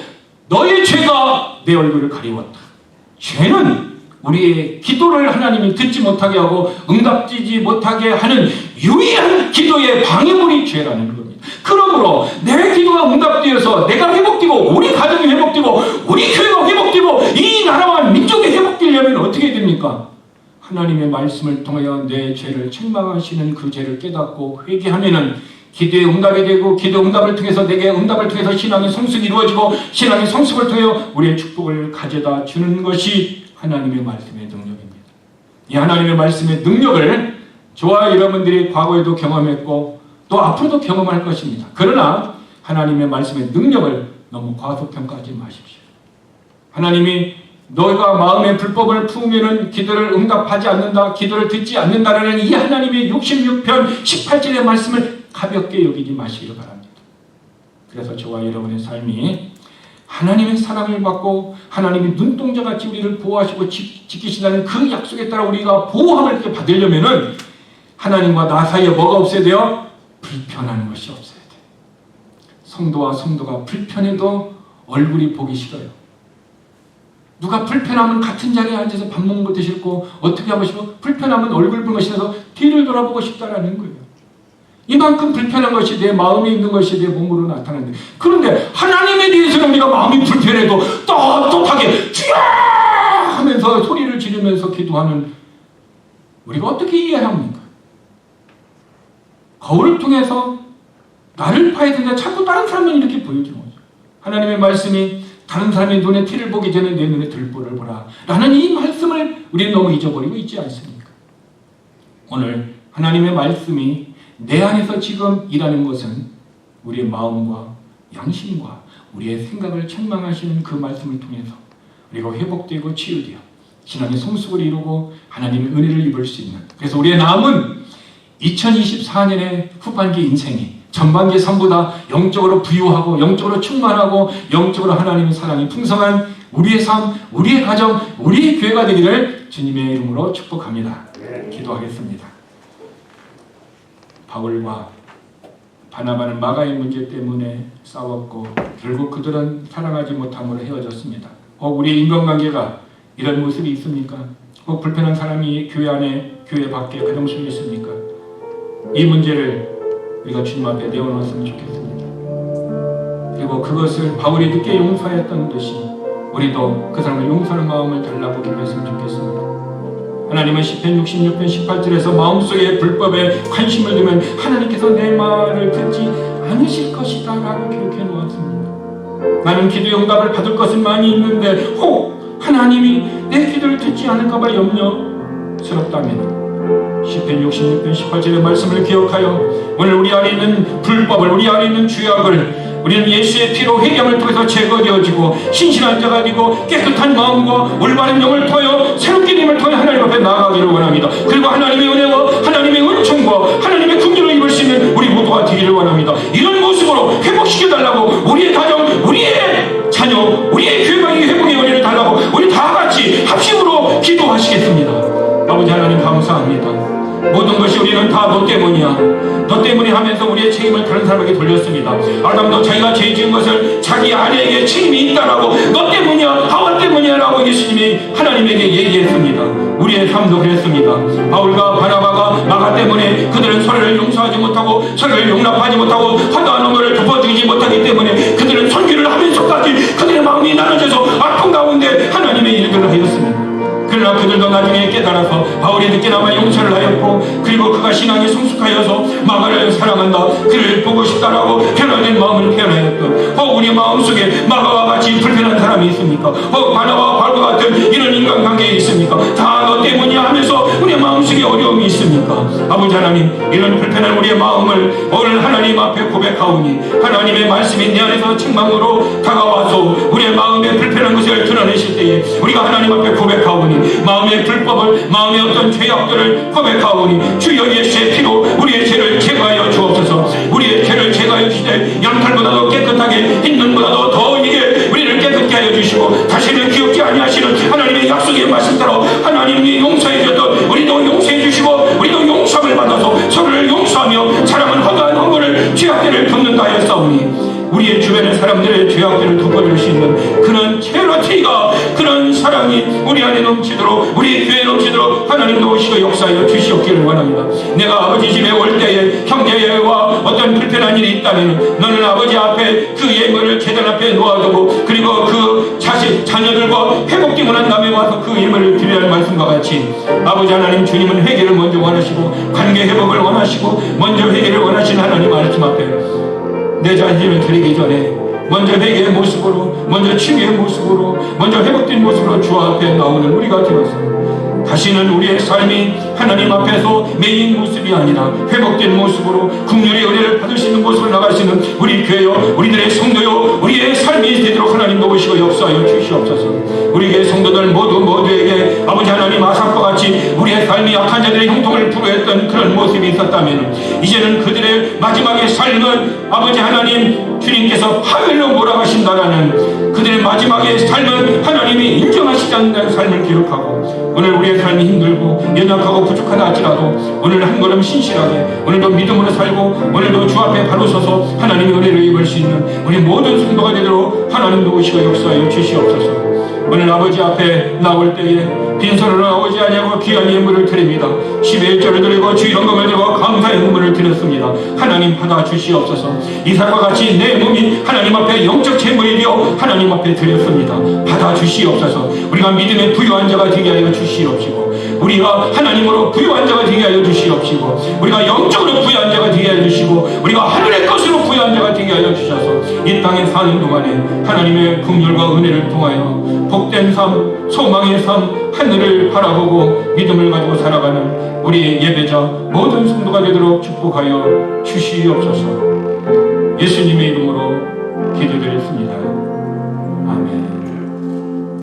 너의 죄가 내 얼굴을 가리웠다. 죄는 우리의 기도를 하나님이 듣지 못하게 하고 응답되지 못하게 하는 유일한 기도의 방해물이 죄라는 겁니다. 그러므로 내 기도가 응답되어서 내가 회복되고 우리 가정이 회복되고 우리 교회가 회복되고 이 나라와 민족이 회복되려면 어떻게 됩니까? 하나님의 말씀을 통하여 내 죄를 책망하시는 그 죄를 깨닫고 회개하면은 기도의 응답이 되고 기도 응답을 통해서 내게 응답을 통해서 신앙의 성숙이 이루어지고 신앙의 성숙을 통하여 우리의 축복을 가져다 주는 것이 하나님의 말씀의 능력입니다. 이 하나님의 말씀의 능력을 저와 여러분들이 과거에도 경험했고 또 앞으로도 경험할 것입니다. 그러나 하나님의 말씀의 능력을 너무 과소평가하지 마십시오. 하나님이 너희가 마음의 불법을 품으면 기도를 응답하지 않는다, 기도를 듣지 않는다라는 이 하나님의 66편 18절의 말씀을 가볍게 여기지 마시기를 바랍니다. 그래서 저와 여러분의 삶이 하나님의 사랑을 받고 하나님이 눈동자같이 우리를 보호하시고 지키신다는 그 약속에 따라 우리가 보호함을 이렇게 받으려면은 하나님과 나 사이에 뭐가 없어야 돼요? 불편한 것이 없어야 돼요. 성도와 성도가 불편해도 얼굴이 보기 싫어요. 누가 불편하면 같은 자리에 앉아서 밥 먹는 것도 싫고 어떻게 하고 싶어? 불편하면 얼굴 보는 것이 싫어서 뒤를 돌아보고 싶다라는 거예요. 이만큼 불편한 것이 내 마음에 있는 것이 내 몸으로 나타나는데, 그런데 하나님에 대해서는 우리가 마음이 불편해도 떳떳하게 주여 하면서 소리를 지르면서 기도하는 우리가 어떻게 이해합니까? 거울을 통해서 나를 봐야 되는데 자꾸 다른 사람만 이렇게 보여주는 거죠. 하나님의 말씀이 다른 사람의 눈에 티를 보기 전에 내 눈에 들보를 보라 라는 이 말씀을 우리는 너무 잊어버리고 있지 않습니까? 오늘 하나님의 말씀이 내 안에서 지금 일하는 것은 우리의 마음과 양심과 우리의 생각을 책망하시는 그 말씀을 통해서 우리가 회복되고 치유되어 신앙의 성숙을 이루고 하나님의 은혜를 입을 수 있는, 그래서 우리의 남은 2024년의 후반기 인생이 전반기의 삶보다 영적으로 부유하고 영적으로 충만하고 영적으로 하나님의 사랑이 풍성한 우리의 삶, 우리의 가정, 우리의 교회가 되기를 주님의 이름으로 축복합니다. 기도하겠습니다. 바울과 바나바는 마가의 문제 때문에 싸웠고 결국 그들은 사랑하지 못함으로 헤어졌습니다. 우리의 인간관계가 이런 모습이 있습니까? 불편한 사람이 교회 안에, 교회 밖에 가정 속에 있습니까? 이 문제를 우리가 주님 앞에 내어놓았으면 좋겠습니다. 그리고 그것을 바울이 늦게 용서했던 듯이 우리도 그 사람을 용서하는 마음을 달라고 기도했으면 좋겠습니다. 하나님은 시편 66편 18절에서 마음속에 불법에 관심을 두면 하나님께서 내 말을 듣지 않으실 것이다 라고 기록해 놓았습니다. 나는 기도 응답을 받을 것은 많이 있는데 혹 하나님이 내 기도를 듣지 않을까 봐 염려스럽다면 시편 66편 18절의 말씀을 기억하여 오늘 우리 안에 있는 불법을, 우리 안에 있는 죄악을 우리는 예수의 피로 회개함을 통해서 제거되어지고 신실한 자가 되고 깨끗한 마음과 올바른 영을 통하여 새롭게 님을 통해 하나님 앞에 나아가기를 원합니다. 그리고 하나님의 은혜와 하나님의 은총과 하나님의 긍휼을 입을 수 있는 우리 모두가 되기를 원합니다. 이런 모습으로 회복시켜달라고, 우리의 가정, 우리의 자녀, 우리의 교회가 이 회복의 은혜를 달라고 우리 다 같이 합심으로 기도하시겠습니다. 아버지 하나님 감사합니다. 모든 것이 우리는 다 너 때문이야, 너 때문에 하면서 우리의 책임을 다른 사람에게 돌렸습니다. 아담도 자기가 죄 지은 것을 자기 아내에게 책임이 있다라고, 너 때문이야, 하와 때문이야 라고 예수님이 하나님에게 얘기했습니다. 우리의 삶도 그랬습니다. 바울과 바나바가 마가 때문에 그들은 서로를 용서하지 못하고 서로를 용납하지 못하고 허다한 언어를 덮어주지 못하기 때문에 그들은 선교를 하면서까지 그들의 마음이 나눠져서 아픔 가운데 하나님의 일들을 하였습니다. 그러나 그들도 나중에 깨달아서 바울이 늦게나마 용서를 하였고, 그리고 그가 신앙이 성숙하여서 마가를 사랑한다, 그를 보고 싶다라고 변화된 마음을 표현하였던, 우리 마음속에 마가와 같이 불편한 사람이 있습니까? 바나바와 바울과 같은 이런 인간관계에 있습니까? 다 너 때문이야 하면서 우리의 마음속에 어려움이 있습니까? 아버지 하나님, 이런 불편한 우리의 마음을 오늘 하나님 앞에 고백하오니 하나님의 말씀이 내 안에서 책망으로 다가와서 우리의 마음에 불편한 것을 드러내실 때에 우리가 하나님 앞에 고백하오니 마음의 불법을, 마음의 어떤 죄악들을 고백하오니 주여 예수의 피로 우리의 죄를 제거하여 주옵소서. 우리의 죄를 제거하여 주시되 양털보다도 깨끗하게 흰눈보다도 더 이게 우리를 깨끗게 하여 주시고 다시는 기억지 아니하시는 하나님의 약속의 말씀 따라 하나님이 용서해 주셨던 우리도 용서해 주시고 우리도 용서함을 받아서 서로를 용서하며 사랑은 허다한 허물을 죄악들을 덮는다 하였사오니 우리의 주변의 사람들의 죄악들을 덮어줄 수 있는 그런 체러티가, 그런 사랑이 우리 안에 넘치도록, 우리 교회에 넘치도록 하나님도 오시고 역사하여 주시옵기를 원합니다. 내가 아버지 집에 올 때에 형제와 어떤 불편한 일이 있다면 너는 아버지 앞에 그 예물을 제단 앞에 놓아두고 그리고 그 자녀들과 회복되고 난 다음에 와서 그 예물을 드려야 할 말씀과 같이 아버지 하나님, 주님은 회개를 먼저 원하시고 관계 회복을 원하시고 먼저 회개를 원하시는 하나님 말씀 앞에 내 자신을 드리기 전에 먼저 회개의 모습으로, 먼저 치유의 모습으로, 먼저 회복된 모습으로 주 앞에 나오는 우리가 되어서 다시는 우리의 삶이 하나님 앞에서 매인 모습이 아니라 회복된 모습으로 긍휼의 은혜를 받을 수 있는 모습을 나가시는 우리 교회요, 우리들의 성도요, 우리의 삶이 되도록 하나님 도우시고 역사하여 주시옵소서. 우리 교회 성도들 모두에게 아버지 하나님 아삭과 같이 우리의 삶이 약한 자들의 형통을 불허했던 그런 모습이 있었다면 이제는 그들의 마지막의 삶은 아버지 하나님 주님께서 하늘로 몰아가신다라는 그들의 마지막의 삶은 하나님이 인정하시지 않는 삶을 기록하고 오늘 우리의 삶이 힘들고 연약하고 부족하다 할지라도 오늘 한 걸음 신실하게 오늘도 믿음으로 살고 오늘도 주 앞에 바로 서서 하나님의 은혜를 입을 수 있는 우리 모든 성도가 되도록 하나님 도우시고 역사하여 주시옵소서. 오늘 아버지 앞에 나올 때에 빈손으로 나오지 아니하고 귀한 예물을 드립니다. 11조를 드리고 주일헌금을 드리고 감사의 헌금을 드렸습니다. 하나님 받아 주시옵소서. 이삭과 같이 내 몸이 하나님 앞에 영적 제물이 되어 하나님 앞에 드렸습니다. 받아 주시옵소서. 우리가 믿음의 부유한 자가 되게 하여 주시옵시고 우리가 하나님으로 부유한 자가 되게 하여 주시옵시고 우리가 영적으로 부유한 자가 되게 하여 주시고 우리가 하늘의 것으로 부유한 자가 되게 하여 주셔서 이 땅에 사는 동안에 하나님의 긍휼과 은혜를 통하여 복된 삶, 소망의 삶, 하늘을 바라보고 믿음을 가지고 살아가는 우리 예배자 모든 성도가 되도록 축복하여 주시옵소서. 예수님의 이름으로 기도드렸습니다.